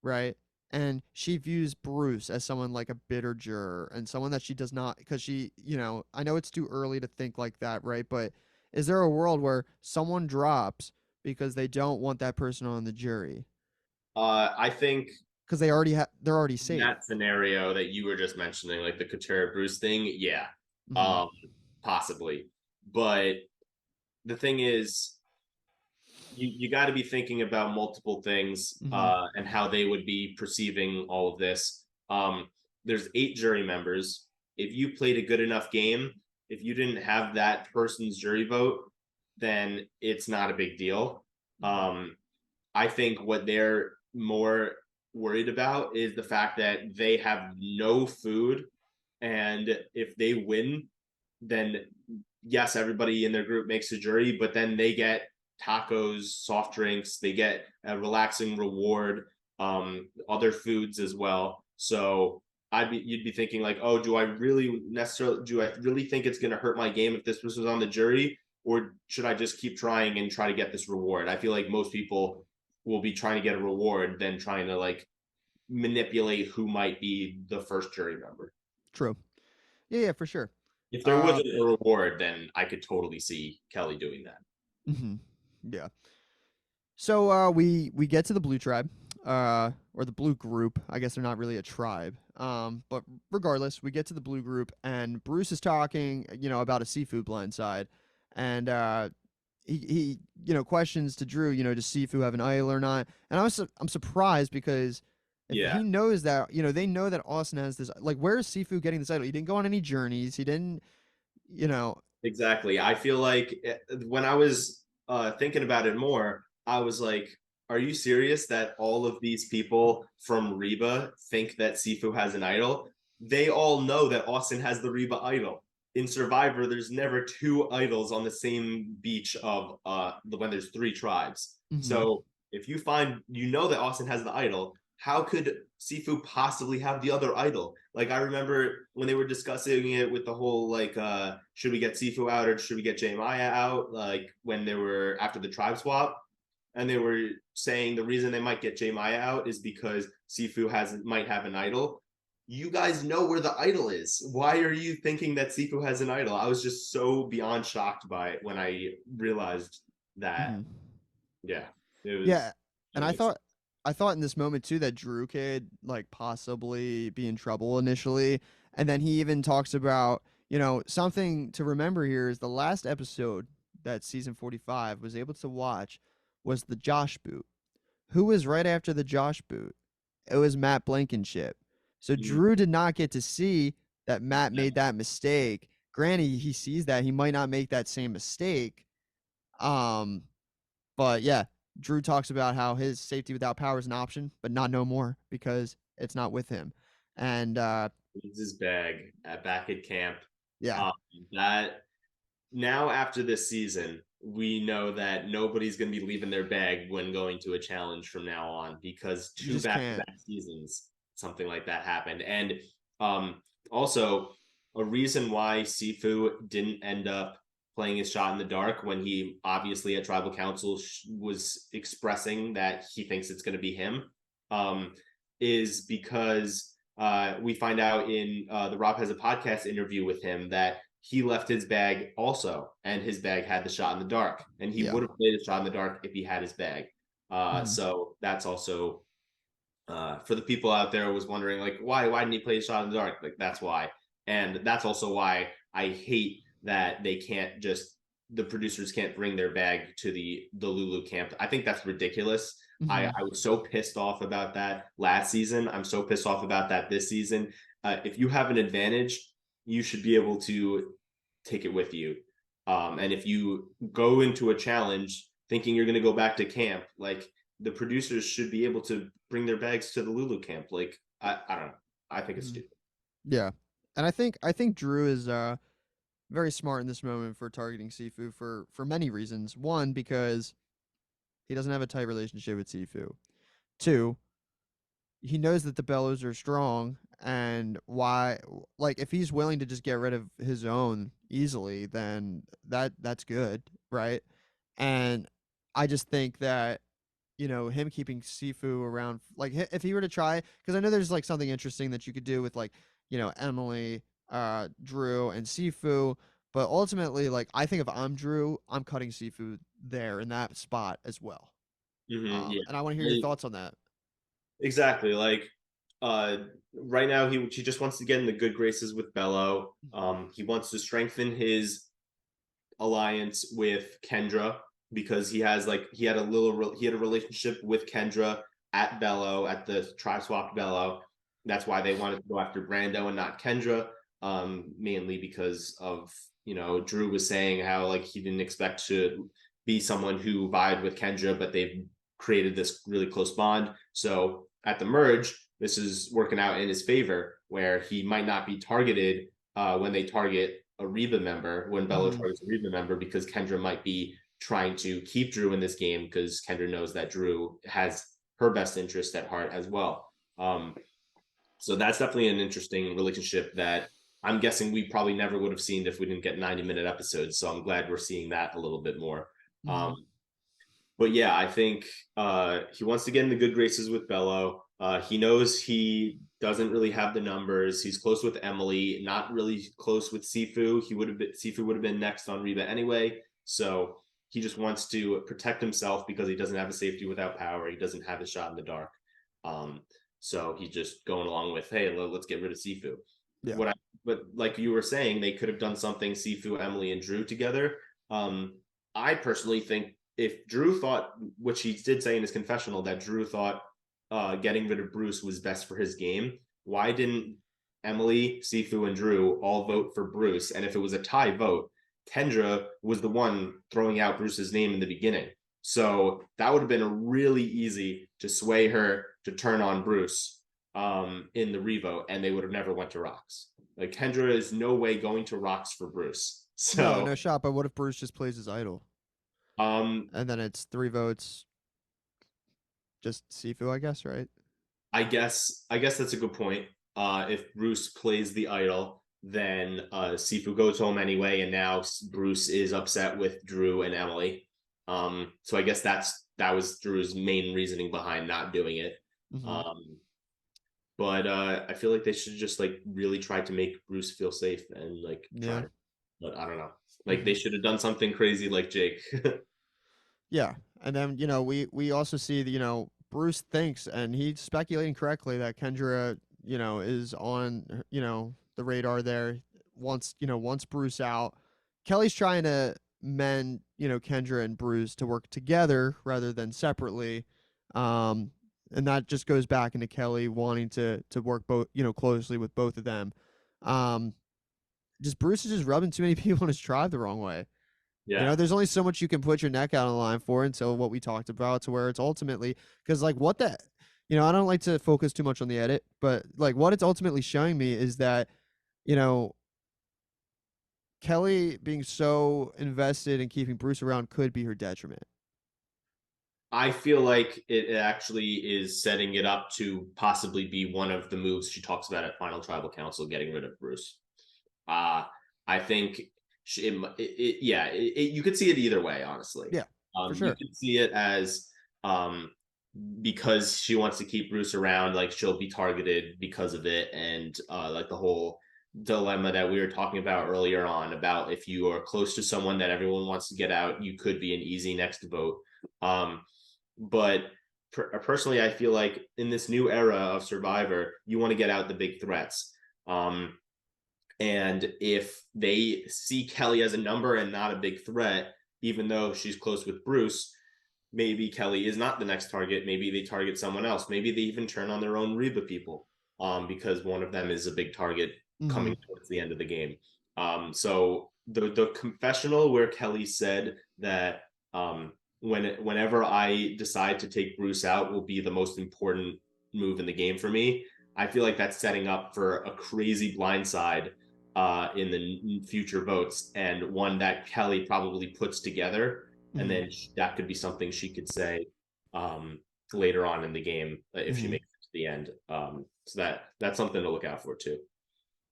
right? And she views Bruce as someone like a bitter juror and someone that she does not, because I know it's too early to think like that, right? But is there a world where someone drops because they don't want that person on the jury I think because they're already safe? that scenario that you were just mentioning, like the Katura Bruce thing, yeah, Hmm. um, possibly. But the thing is, you got to be thinking about multiple things Hmm. and how they would be perceiving all of this. There's 8 jury members. If you played a good enough game, if you didn't have that person's jury vote, then it's not a big deal. Hmm. Um, I think what they're more worried about is the fact that they have no food, and if they win, then yes, everybody in their group makes a jury, but then they get tacos, soft drinks, they get a relaxing reward, other foods as well. So you'd be thinking like, oh, do I really think it's going to hurt my game if this was on the jury, or should I just keep trying and try to get this reward? I feel like most people will be trying to get a reward than trying to like manipulate who might be the first jury member. True. Yeah, for sure. If there Uh, wasn't a reward, then I could totally see Kelly doing that. hmm Yeah. So we get to the blue tribe, or the blue group. I guess they're not really a tribe. But regardless, we get to the blue group, and Bruce is talking, about a seafood blend side, and he questions to Drew, does Sifu have an idol or not? And I'm surprised because if Yeah. he knows that, they know that Austin has this. Like, where is Sifu getting this idol? He didn't go on any journeys. He didn't, you know. Exactly. I feel like when I was thinking about it more, I was like, are you serious that all of these people from Reba think that Sifu has an idol? They all know that Austin has the Reba idol. In Survivor, there's never two idols on the same beach of when there's three tribes. Hmm. So if you find you know that Austin has the idol, how could Sifu possibly have the other idol? Like I remember when they were discussing it with the whole like should we get Sifu out or should we get J Maya out? Like when they were after the tribe swap, and they were saying the reason they might get J Maya out is because Sifu might have an idol. You guys know where the idol is. Why are you thinking that Sifu has an idol? I was just so beyond shocked by it when I realized that. Hmm. Yeah, it was. Yeah, and I thought in this moment too that Drew could like possibly be in trouble initially, and then he even talks about, you know, something to remember here is the last episode that season 45 was able to watch was the Josh boot. Who was right after the Josh boot? It was Matt Blankenship. So Mhm. Drew did not get to see that Matt made that mistake. Granted, he sees that he might not make that same mistake. Um, but yeah, Drew talks about how his safety without power is an option, but not no more because it's not with him. And Leaves his bag back at camp. yeah, Um, that now after this season, we know that nobody's going to be leaving their bag when going to a challenge from now on because you two just can't. back-to-back seasons, something like that happened. And um, also, a reason why Sifu didn't end up playing his shot in the dark when he obviously at Tribal Council was expressing that he thinks it's going to be him um, is because we find out in the Rob Has a Podcast interview with him that he left his bag also, and his bag had the shot in the dark, and he Yeah. would have played the shot in the dark if he had his bag. Mhm. So that's also for the people out there who was wondering like why didn't he play the shot in the dark? Like that's why, and that's also why I hate that they can't just the producers can't bring their bag to the Lulu camp. I think that's ridiculous. Mhm. I was so pissed off about that last season. I'm so pissed off about that this season. If you have an advantage, you should be able to take it with you. And if you go into a challenge thinking you're going to go back to camp, like the producers should be able to bring their bags to the Lulu camp. Like I don't know. I think it's Mhm. stupid. Yeah. And I think Drew is very smart in this moment for targeting Sifu for many reasons. One, because he doesn't have a tight relationship with Sifu. Two, he knows that the Bellows are strong, and why, like, if he's willing to just get rid of his own easily, then that's good, right? And I just think that, you know, him keeping Sifu around, like, if he were to try, because I know there's like something interesting that you could do with, like, you know, Emily, Drew, and Sifu. But ultimately, like, I think if I'm Drew, I'm cutting Sifu there in that spot as well. Yeah. And I want to hear your Like, thoughts on that. exactly. Like uh right now he just wants to get in the good graces with Bello. He wants to strengthen his alliance with Kendra because he had a relationship with Kendra at Bello at the tri swap Bello. That's why they wanted to go after Brando and not Kendra. Mainly because of Drew was saying how like he didn't expect to be someone who vied with Kendra, but they've created this really close bond. So at the merge, this is working out in his favor, where he might not be targeted when they target a Reba member, when Bello Hmm. targets a Reba member, because Kendra might be trying to keep Drew in this game because Kendra knows that Drew has her best interest at heart as well. So that's definitely an interesting relationship that I'm guessing we probably never would have seen if we didn't get 90-minute episodes. So I'm glad we're seeing that a little bit more. Hmm. Um, but yeah, I think he wants to get in the good graces with Bello. He knows he doesn't really have the numbers. He's close with Emily, not really close with Sifu. Sifu would have been next on Reba anyway. So he just wants to protect himself because he doesn't have a safety without power. He doesn't have a shot in the dark. Um, so he's just going along with, hey, let's get rid of Sifu. Yeah. What I, but like you were saying, they could have done something Sifu, Emily, and Drew together. I personally think if Drew thought, which he did say in his confessional, that Drew thought getting rid of Bruce was best for his game, why didn't Emily, Sifu, and Drew all vote for Bruce? And if it was a tie vote, Kendra was the one throwing out Bruce's name in the beginning. So that would have been really easy to sway her to turn on Bruce in the revote, and they would have never went to rocks. Like Kendra is no way going to rocks for Bruce. No, So no shot. But what if Bruce just plays his idol, um and then it's 3 votes, just Sifu, I guess, right? I guess that's a good point. If Bruce plays the idol, then Sifu goes home anyway, and now Bruce is upset with Drew and Emily. So I guess that was Drew's main reasoning behind not doing it. Mm-hmm. Um, but I feel like they should just like really try to make Bruce feel safe and like try Yeah. to. But I don't know. Like Mm-hmm. they should have done something crazy like Jake. Yeah, and then we also see that Bruce thinks, and he's speculating correctly, that Kendra is on the radar there. Once Bruce out, Kelly's trying to mend Kendra and Bruce to work together rather than separately, um, and that just goes back into Kelly wanting to work both closely with both of them. Um, just Bruce is just rubbing too many people in his tribe the wrong way. Yeah. There's only so much you can put your neck out on the line for until what we talked about, to where it's ultimately, because like what that, I don't like to focus too much on the edit, but like what it's ultimately showing me is that, you know, Kelly being so invested in keeping Bruce around could be her detriment. I feel like it actually is setting it up to possibly be one of the moves she talks about at Final Tribal Council, getting rid of Bruce. Uh, I think you could see it either way, honestly. Yeah, for You sure. could see it as um, because she wants to keep Bruce around, like she'll be targeted because of it, and like the whole dilemma that we were talking about earlier on about if you are close to someone that everyone wants to get out, you could be an easy next vote. Um, but personally, I feel like in this new era of Survivor, you want to get out the big threats. Um, and if they see Kelly as a number and not a big threat, even though she's close with Bruce, maybe Kelly is not the next target. Maybe they target someone else. Maybe they even turn on their own Reba people because one of them is a big target Mm-hmm. coming towards the end of the game. So the confessional where Kelly said that whenever I decide to take Bruce out will be the most important move in the game for me. I feel like that's setting up for a crazy blindside in the future votes, and one that Kelly probably puts together, and Mm-hmm. then that could be something she could say um, later on in the game if she Mm-hmm. makes it to the end. So that's something to look out for too.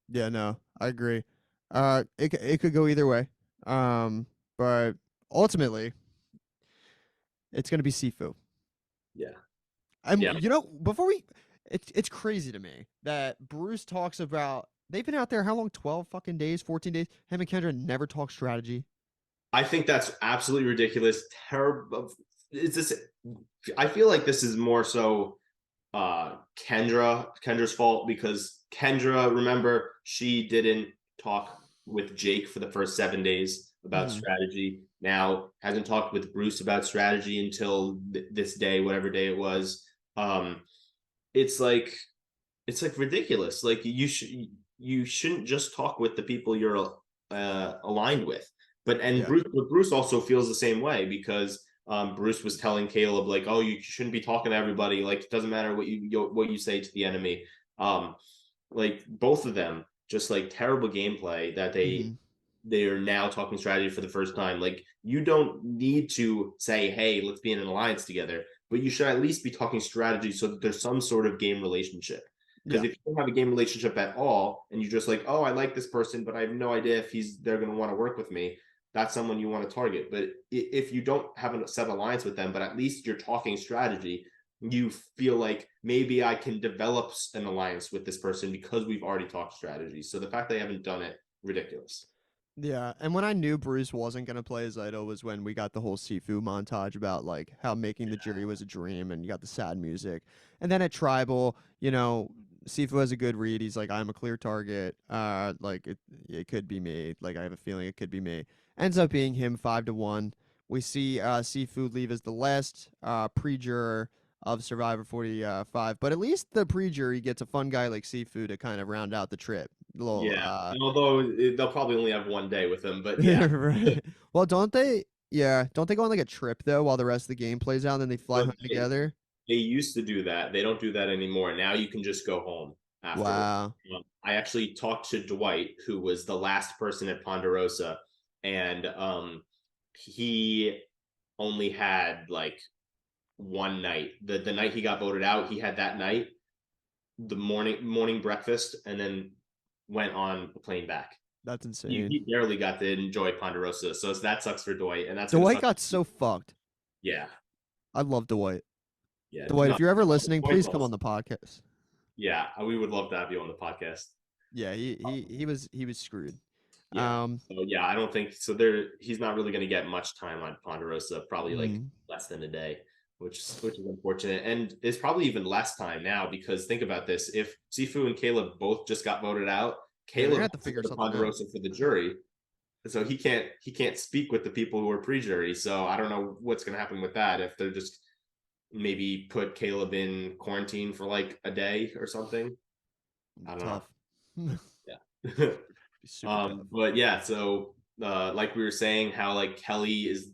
Yeah, no, I agree. It could go either way. Um, but ultimately, it's gonna be Sifu. Yeah, And yeah. before it's crazy to me that Bruce talks about they've been out there how long? 12 fucking days, 14 days. Him and Kendra never talk strategy. I think that's absolutely ridiculous. Terrible. Is this? I feel like this is more so Kendra's fault because Kendra, remember, she didn't talk with Jake for the first 7 days about Mm-hmm. strategy. Now hasn't talked with Bruce about strategy until this day, whatever day it was. Um, it's like ridiculous. Like you shouldn't just talk with the people you're aligned with. And Yeah. Bruce also feels the same way because Bruce was telling Caleb like, "Oh, you shouldn't be talking to everybody. Like, it doesn't matter what you say to the enemy." Um, like both of them, just like terrible gameplay that Mm-hmm. they are now talking strategy for the first time. Like, you don't need to say, "Hey, let's be in an alliance together," but you should at least be talking strategy so that there's some sort of game relationship. Because Yeah. if you don't have a game relationship at all, and you're just like, "Oh, I like this person, but I have no idea if they're going to want to work with me," that's someone you want to target. But if you don't have a set alliance with them, but at least you're talking strategy, you feel like maybe I can develop an alliance with this person because we've already talked strategy. So the fact they haven't done it, ridiculous. Yeah. And when I knew Bruce wasn't gonna play his idol was when we got the whole Sifu montage about like how making the jury was a dream, and you got the sad music. And then at Tribal, Sifu has a good read. He's like, I'm a clear target. Like it could be me. Like I have a feeling it could be me. Ends up being him 5-1. We see Sifu leave as the last pre-juror. of Survivor 45. But at least the pre-jury gets a fun guy like Sifu to kind of round out the trip. Little Yeah. And although they'll probably only have one day with him, but yeah. right. Well, don't they? Yeah, don't they go on like a trip though while the rest of the game plays out, and then they fly But home together? they used to do that. They don't do that anymore. Now you can just go home afterwards. Wow. I actually talked to Dwight, who was the last person at Ponderosa, and he only had like one night. The night he got voted out, he had that night, the morning breakfast, and then went on a plane back. That's He, insane. he barely got to enjoy Ponderosa, so that sucks for Dwight, and that's gonna Dwight suck. got so fucked. Yeah, I love Dwight. yeah. Dwight, No, if you're ever listening, Dwight's please come on awesome. the podcast. Yeah, we would love to have you on the podcast. Yeah, he was screwed. Yeah. So yeah, I don't think so. He's not really going to get much time on Ponderosa. Probably like less than a day, which is unfortunate, and it's probably even less time now because think about this: if Sifu and Caleb both just got voted out, they're gonna Caleb have to has to figure go to something out. Ponderosa for the jury, so he can't speak with the people who are pre-jury. So I don't know what's going to happen with that if they're just maybe put Caleb in quarantine for like a day or something. I don't Tough. know. Yeah. Super tough. But yeah, so like we were saying, how like Kelly is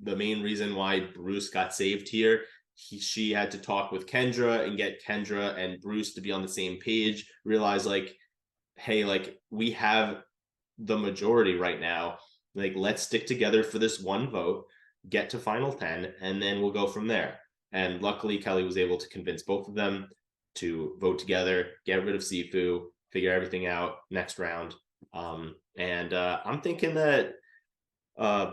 the main reason why Bruce got saved here. She had to talk with Kendra and get Kendra and Bruce to be on the same page, realize like, hey, like we have the majority right now. Like, let's stick together for this one vote, get to final 10, and then we'll go from there. And luckily, Kelly was able to convince both of them to vote together, get rid of Sifu, figure everything out next round. And I'm thinking that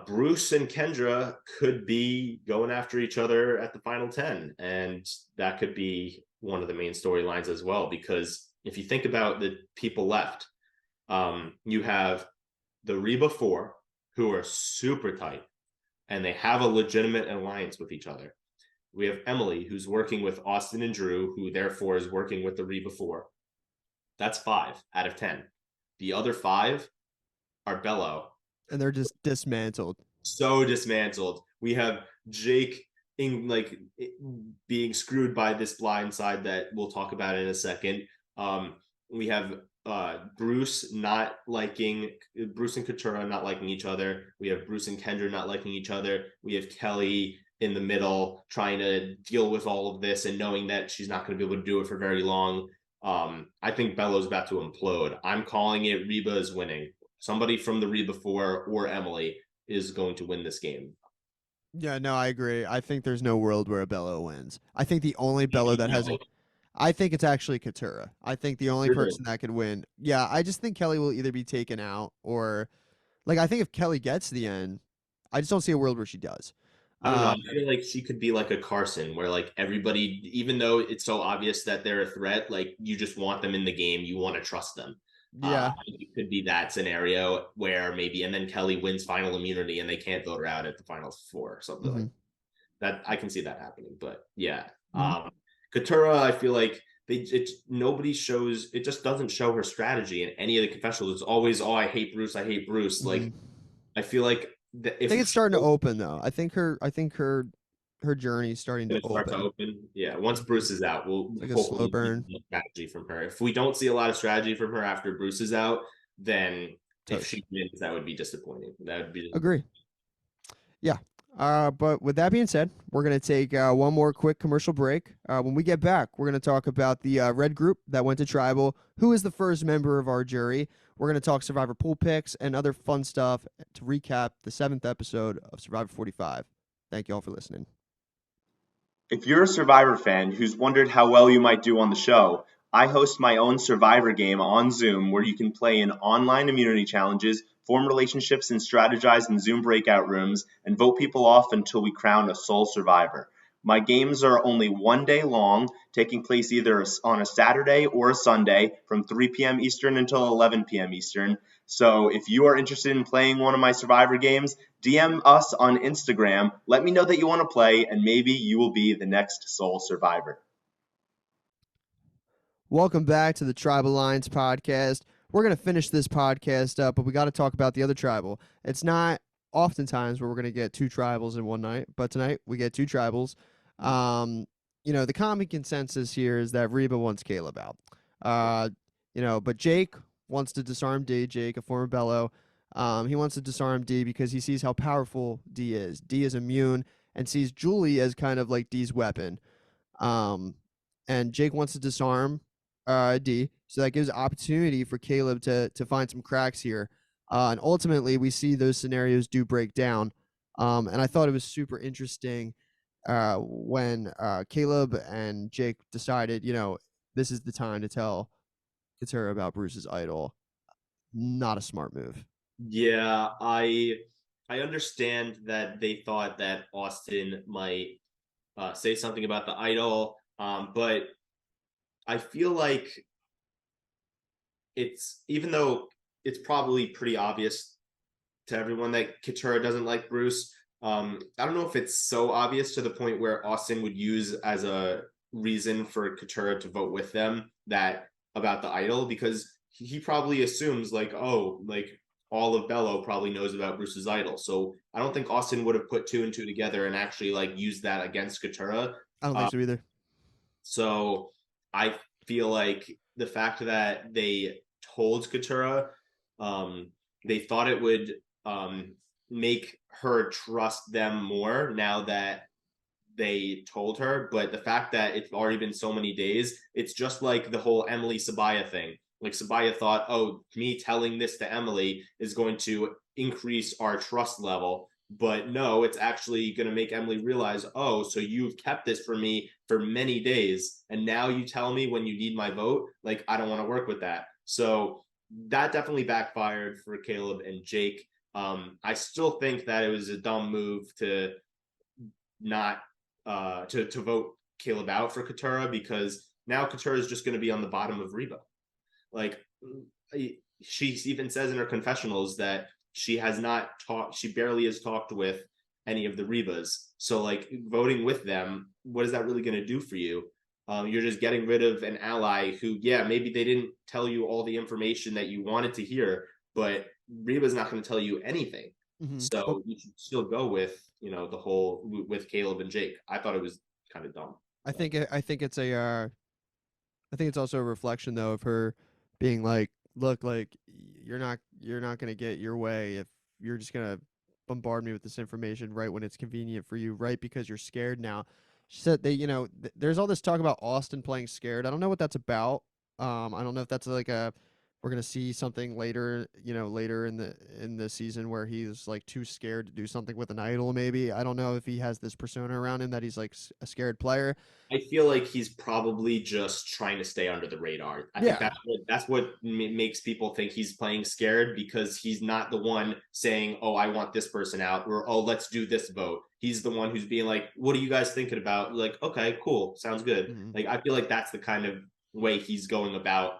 Bruce and Kendra could be going after each other at the final 10. And that could be one of the main storylines as well, because if you think about the people left, you have the Reba 4, who are super tight, and they have a legitimate alliance with each other. We have Emily, who's working with Austin and Drew, who therefore is working with the Reba 4. That's 5 out of 10. The other 5 are Bello. And they're just dismantled. So dismantled. We have Jake being screwed by this blind side that we'll talk about in a second. We have Bruce and Katurah not liking each other. We have Bruce and Kendra not liking each other. We have Kelly in the middle trying to deal with all of this and knowing that she's not going to be able to do it for very long. I think Bello's about to implode. I'm calling it. Reba is winning. Somebody from the Reba 4 or Emily is going to win this game. Yeah, no, I agree. I think there's no world where a Bello wins. I think the only Bello that has I think it's actually Katurah. I think the only person that could win. Yeah, I just think Kelly will either be taken out or like I think if Kelly gets to the end, I just don't see a world where she does. I don't know. I feel like she could be like a Carson, where like everybody, even though it's so obvious that they're a threat, like you just want them in the game. You want to trust them. Yeah. It could be that scenario where maybe, and then Kelly wins final immunity and they can't vote her out at the final 4 or something like that. I can see that happening, but yeah. Katurah, I feel like nobody shows, it just doesn't show her strategy in any of the confessionals. It's always, oh, I hate Bruce. Like, I feel like I think it's starting to open though. I think her journey is starting to open. Yeah, once Bruce is out, we'll like a slow burn strategy from her. If we don't see a lot of strategy from her after Bruce is out, then if she wins, that would be disappointing. Agree. Yeah. But with that being said, we're gonna take one more quick commercial break. When we get back, we're gonna talk about the red group that went to tribal. Who is the first member of our jury? We're going to talk Survivor pool picks and other fun stuff to recap the 7th episode of Survivor 45. Thank you all for listening. If you're a Survivor fan who's wondered how well you might do on the show, I host my own Survivor game on Zoom where you can play in online immunity challenges, form relationships and strategize in Zoom breakout rooms, and vote people off until we crown a sole survivor. My games are only 1 day long, taking place either on a Saturday or a Sunday from 3 p.m. Eastern until 11 p.m. Eastern. So if you are interested in playing one of my Survivor games, DM us on Instagram, let me know that you want to play, and maybe you will be the next sole survivor. Welcome back to the Tribal Alliance podcast. We're going to finish this podcast up, but we got to talk about the other tribal. It's not oftentimes where we're going to get 2 tribals in one night, but tonight we get 2 tribals. the common consensus here is that Reba wants Caleb out. Uh, but Jake wants to disarm D. Jake, a former Bello, he wants to disarm D because he sees how powerful D is. D is immune and sees Julie as kind of like D's weapon. Um, and Jake wants to disarm D, so that gives opportunity for Caleb to find some cracks here. And ultimately, we see those scenarios do break down. And I thought it was super interesting when Caleb and Jake decided, this is the time to tell Katura about Bruce's idol. Not a smart move. Yeah, I understand that they thought that Austin might say something about the idol, but I feel like it's, even though it's probably pretty obvious to everyone that Katura doesn't like Bruce. I don't know if it's so obvious to the point where Austin would use as a reason for Katura to vote with them that about the idol, because he probably assumes like, oh, like all of Bello probably knows about Bruce's idol. So I don't think Austin would have put two and two together and actually like used that against Katura. I don't think so either. So I feel like the fact that they told Katura, they thought it would make her trust them more now that they told her. But the fact that it's already been so many days, it's just like the whole Emily Sabaya thing. Like Sabaya thought, oh, me telling this to Emily is going to increase our trust level. But no, it's actually going to make Emily realize, oh, so you've kept this for me for many days. And now you tell me when you need my vote, like, I don't want to work with that. So that definitely backfired for Caleb and Jake. I still think that it was a dumb move to not to vote Caleb out for Katura, because now Katura is just going to be on the bottom of Reba. Like she even says in her confessionals that she has not talked, she barely has talked with any of the Rebas. So like voting with them, what is that really going to do for you? You're just getting rid of an ally who, yeah, maybe they didn't tell you all the information that you wanted to hear, but Reba's not going to tell you anything. Mm-hmm. So you should still go with, the whole with Caleb and Jake. I thought it was kind of dumb. I think it's I think it's also a reflection though of her being like, look, like you're not gonna get your way if you're just gonna bombard me with this information right when it's convenient for you, right? Because you're scared now. She said they, there's all this talk about Austin playing scared. I don't know what that's about. I don't know if that's like we're gonna see something later, later in the season where he's like too scared to do something with an idol. Maybe I don't know if he has this persona around him that he's like a scared player. I feel like he's probably just trying to stay under the radar. I think Yeah. that's what makes people think he's playing scared, because he's not the one saying, "Oh, I want this person out," or "Oh, let's do this vote." He's the one who's being like, "What are you guys thinking about?" Like, "Okay, cool, sounds good." Mm-hmm. Like, I feel like that's the kind of way he's going about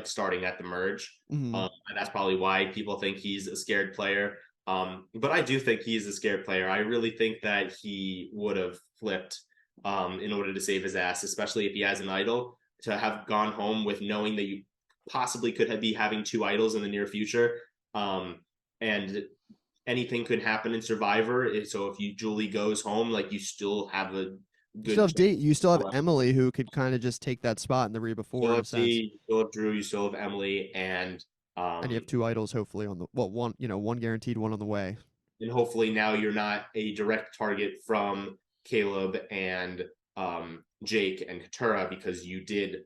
starting at the merge. Mm-hmm. And that's probably why people think he's a scared player. But I do think he's a scared player. I really think that he would have flipped in order to save his ass, especially if he has an idol. To have gone home with knowing that you possibly could be having two idols in the near future, and anything could happen in Survivor. So if Julie goes home, like you still have a good. You still have Emily who could kind of just take that spot in the Reba 4 in a sense. You still have Drew, you still have Emily, and you have two idols hopefully on the one guaranteed, one on the way. And hopefully now you're not a direct target from Caleb and Jake and Katura, because you did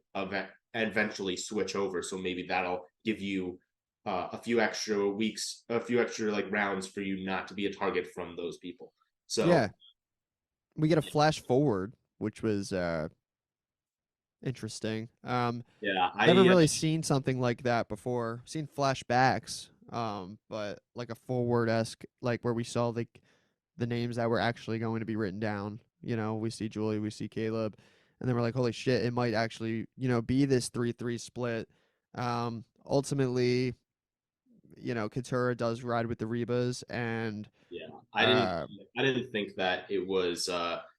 eventually switch over. So maybe that'll give you a few extra weeks, a few extra like rounds for you not to be a target from those people. So yeah, we get a flash forward, which was interesting. yeah, never really seen something like that before. Seen flashbacks, but like a forward-esque, like where we saw like the names that were actually going to be written down. We see Julie, we see Caleb, and then we're like, holy shit, it might actually, be this 3-3 split. Ultimately, Katura does ride with the Rebas, and yeah, I didn't think that it was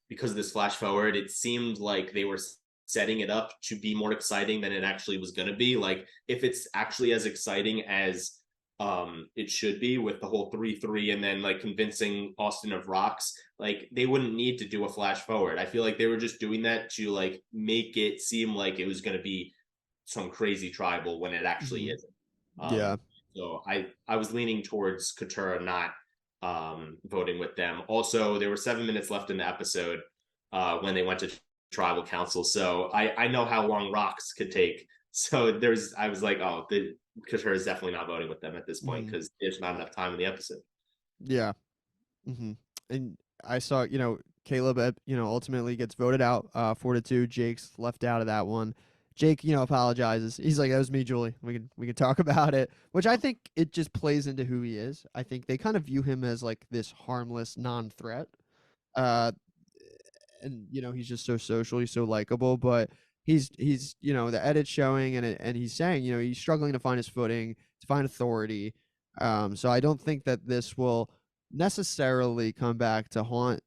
because of this flash forward. It seemed like they were setting it up to be more exciting than it actually was going to be. Like if it's actually as exciting as it should be with the whole 3-3 and then like convincing Austin of rocks. Like they wouldn't need to do a flash forward. I feel like they were just doing that to like make it seem like it was going to be some crazy tribal when it actually Mhm. isn't. Yeah. So I was leaning towards Katura not voting with them. Also, there were 7 minutes left in the episode when they went to tribal council, so I know how long rocks could take. So I was like, oh, the Katura is definitely not voting with them at this point Mhm. because there's not enough time in the episode. Yeah. Hmm. And I saw, Caleb, ultimately gets voted out, 4-2. Jake's left out of that one. Jake, apologizes. He's like, "That was me, Julie. We can talk about it," which I think it just plays into who he is. I think they kind of view him as like this harmless non-threat. Uh, and he's just so social. He's so likable, but he's the edit showing and he's saying he's struggling to find his footing, to find authority. So I don't think that this will necessarily come back to haunt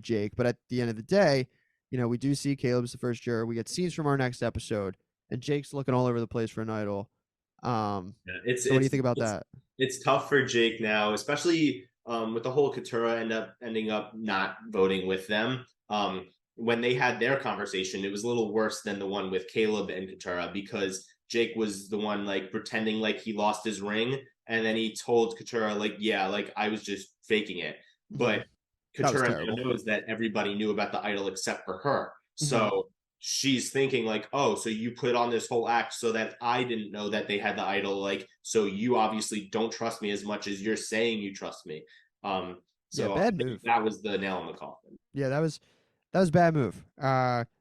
Jake, but at the end of the day, we do see Caleb's the first juror. We get scenes from our next episode, and Jake's looking all over the place for an idol. Yeah, So what do you think about that? it's tough for Jake now, especially with the whole Katura ending up not voting with them. When they had their conversation, it was a little worse than the one with Caleb and Katura because Jake was the one like pretending like he lost his ring, and then he told Katura like, yeah, like I was just faking it. Hmm. But That was Katura now terrible. knows that everybody knew about the idol except for her. Hmm. So she's thinking like, oh, so you put on this whole act so that I didn't know that they had the idol, like, so you obviously don't trust me as much as you're saying you trust me. um Yeah, so I bad think move. that was the nail in the coffin. Yeah, that was a bad move.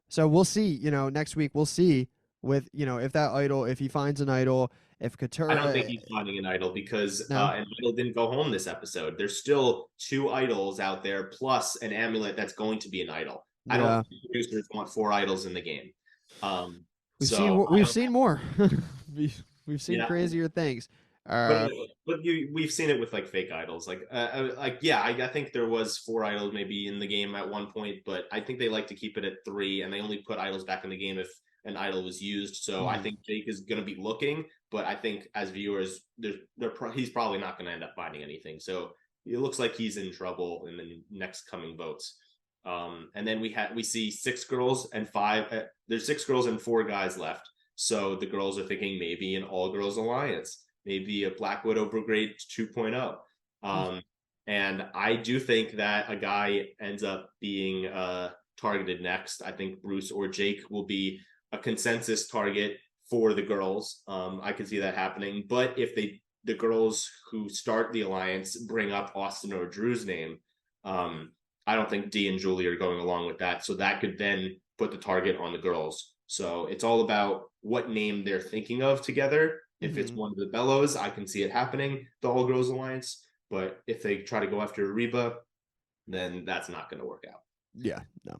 So we'll see. Next week we'll see with if that idol, if he finds an idol, if I don't Katura. think he's finding an idol because No. an idol didn't go home this episode. There's still two idols out there plus an amulet that's going to be an idol. I don't Yeah, think producers want four idols in the game. we've seen So I we've don't. seen more. we've seen Yeah, crazier things. but Uh, we've seen it with like fake idols, like yeah, I think there was four idols maybe in the game at one point, but I think they like to keep it at three, and they only put idols back in the game if an idol was used. So I mhm. think Jake is going to be looking, but I think as viewers, he's probably not going to end up finding anything. So it looks like he's in trouble in the next coming votes. And then we see six girls and five. There's six girls and four guys left. So the girls are thinking maybe an all girls alliance, maybe a Black Widow Brigade 2.0. And I do think that a guy ends up being targeted next. I think Bruce or Jake will be a consensus target for the girls. I can see that happening. But if the girls who start the alliance bring up Austin or Drew's name, I don't think Dee and Julie are going along with that. So that could then put the target on the girls. So it's all about what name they're thinking of together. If it's Mhm. one of the Bellows, I can see it happening, the All Girls Alliance. But if they try to go after Reba, then that's not going to work out. Yeah, no.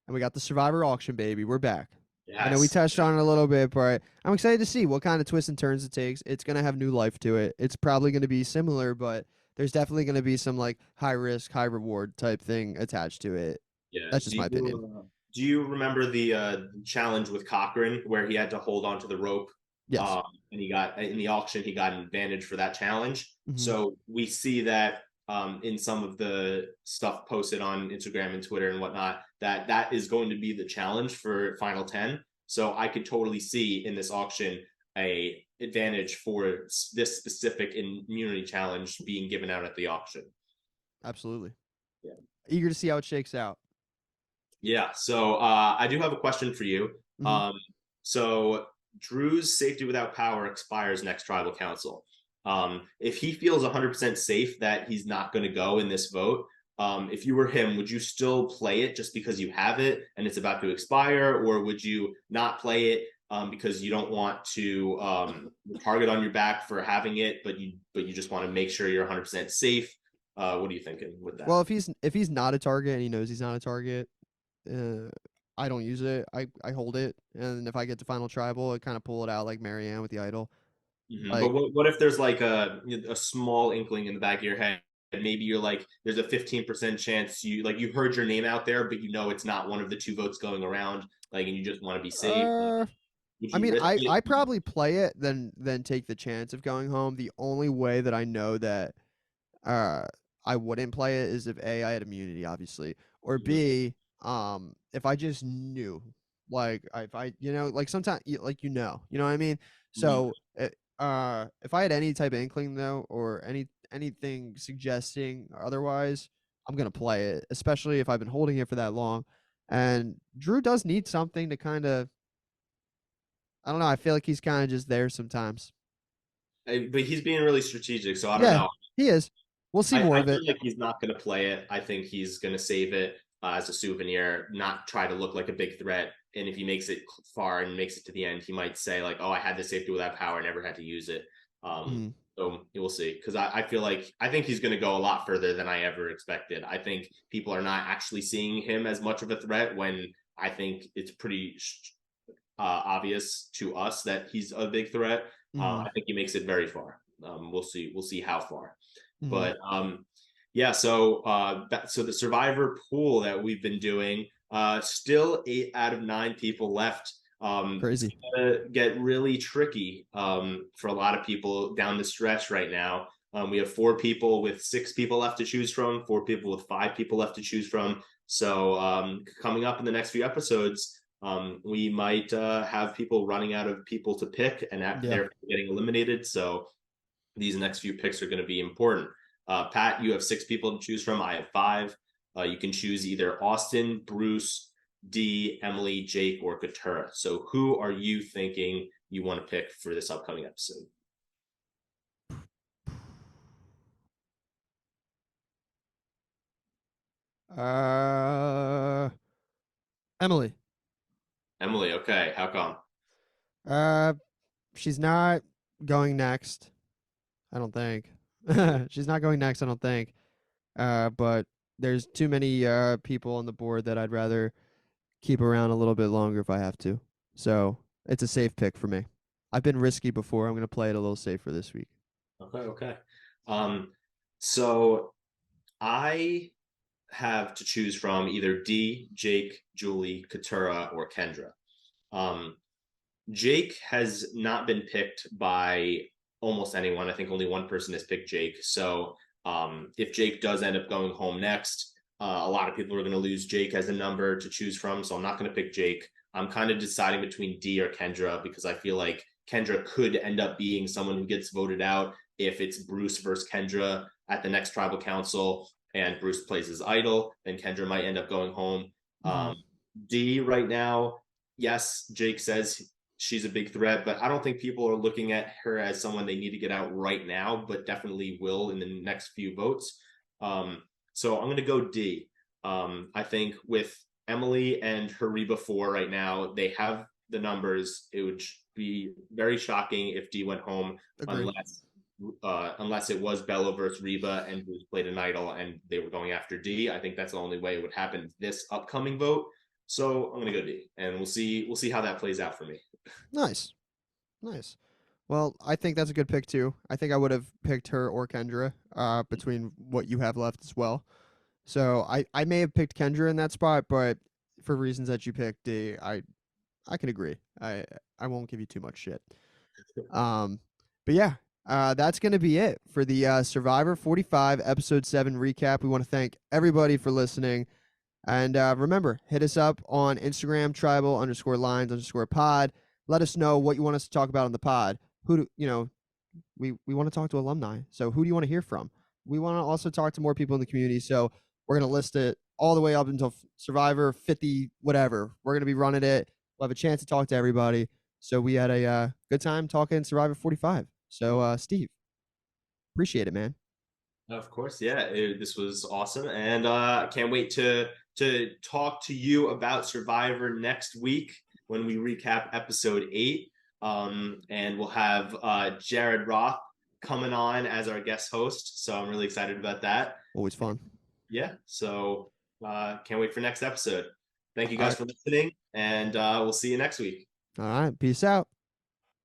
And we got the Survivor auction, baby. We're back. I know we Yes. touched on it a little bit, but I'm excited to see what kind of twists and turns it takes. It's gonna have new life to it. It's probably gonna be similar, but there's definitely gonna be some like high risk, high reward type thing attached to it. Yeah. That's just my opinion. Do you remember the challenge with Cochran where he had to hold onto the rope? Yes. And he got in the auction, he got an advantage for that challenge. Hmm. So we see that in some of the stuff posted on Instagram and Twitter and whatnot, that is going to be the challenge for Final 10. So I could totally see in this auction a advantage for this specific immunity challenge being given out at the auction. Absolutely. Yeah. Eager to see how it shakes out. Yeah. So I do have a question for you. Hmm. Um, so Drew's safety without power expires next tribal council. If he feels 100% safe that he's not going to go in this vote, if you were him, would you still play it just because you have it and it's about to expire, or would you not play it because you don't want to target on your back for having it, but you just want to make sure you're 100% safe? What are you thinking with that? Well, if he's not a target and he knows he's not a target, uh, I don't use it. I hold it, and if I get to final tribal, I kind of pull it out like Marianne with the idol. But Like, what if there's like a small inkling in the back of your head? And maybe you're like, there's a 15% chance you heard your name out there, but you know it's not one of the two votes going around, like, and you just want to be safe. uh, Would I you mean, risk I it? probably play it than take the chance of going home. The only way that I know that uh I wouldn't play it is if A, I had immunity, obviously, or Mhm, B, if I just knew, like if I, like sometimes like you know what I mean. mhm. So if I had any type of inkling though, or anything suggesting otherwise, I'm gonna play it, especially if I've been holding it for that long. And Drew does need something to kind of, I don't know. I feel like he's kind of just there sometimes. But he's being really strategic, so I don't Yeah, know. he is. We'll see more I of feel it. like he's not going to play it. I think he's going to save it as a souvenir, not try to look like a big threat. And if he makes it far and makes it to the end, he might say like, "Oh, I had the safety without power, I never had to use it." Mm, So we'll see. Because I feel like I think he's going to go a lot further than I ever expected. I think people are not actually seeing him as much of a threat when I think it's pretty obvious to us that he's a big threat. mm, I think he makes it very far. We'll see. We'll see how far. mm. But yeah. So the survivor pool that we've been doing, still 8 out of 9 people left. It's Crazy. gonna get really tricky for a lot of people down the stretch right now. We have 4 people with 6 people left to choose from, 4 people with 5 people left to choose from. So coming up in the next few episodes, we might have people running out of people to pick and Yeah. therefore getting eliminated. So these next few picks are going to be important. Pat, you have 6 people to choose from. I have 5. You can choose either Austin, Bruce, D, Emily, Jake, or Katura. So who are you thinking you want to pick for this upcoming episode? Uh, Emily. Emily, okay. How come? Uh, she's not going next. I don't think. She's not going next. I don't think. But there's too many people on the board that I'd rather keep around a little bit longer if I have to. So it's a safe pick for me. I've been risky before. I'm gonna play it a little safer this week. Okay, okay. Um, so I have to choose from either D, Jake, Julie, Katura, or Kendra. Um, Jake has not been picked by almost anyone. I think only one person has picked Jake. So if Jake does end up going home next, a lot of people are going to lose Jake as a number to choose from. So I'm not going to pick Jake. I'm kind of deciding between D or Kendra because I feel like Kendra could end up being someone who gets voted out if it's Bruce versus Kendra at the next tribal council and Bruce plays his idol, then Kendra might end up going home. Mm-hmm. Um, D right now, yes, Jake says she's a big threat, but I don't think people are looking at her as someone they need to get out right now, but definitely will in the next few votes. So I'm going to go D. I think with Emily and Hariba 4 right now, they have the numbers. It would be very shocking if D went home Agree. unless it was Bella versus Reba and Bruce played an idol and they were going after D. I think that's the only way it would happen this upcoming vote. So I'm gonna go D, and we'll see how that plays out for me. Nice. Nice. Well, I think that's a good pick too. I think I would have picked her or Kendra between what you have left as well. So I may have picked Kendra in that spot, but for reasons that you picked, I can agree. I won't give you too much shit. Um, but yeah, that's gonna be it for the Survivor 45 episode 7 recap. We want to thank everybody for listening. And remember, hit us up on Instagram, tribal_lines_pod. Let us know what you want us to talk about on the pod. We want to talk to alumni. So who do you want to hear from? We want to also talk to more people in the community. So we're going to list it all the way up until Survivor 50, whatever. We're going to be running it. We'll have a chance to talk to everybody. So we had a good time talking Survivor 45. So, Steve, appreciate it, man. Of course, yeah, this was awesome, and can't wait to talk to you about Survivor next week when we recap episode 8. And we'll have Jared Roth coming on as our guest host, so I'm really excited about that. Always fun. Yeah, so can't wait for next episode. Thank you All guys right. for listening, and we'll see you next week. All right. Peace out.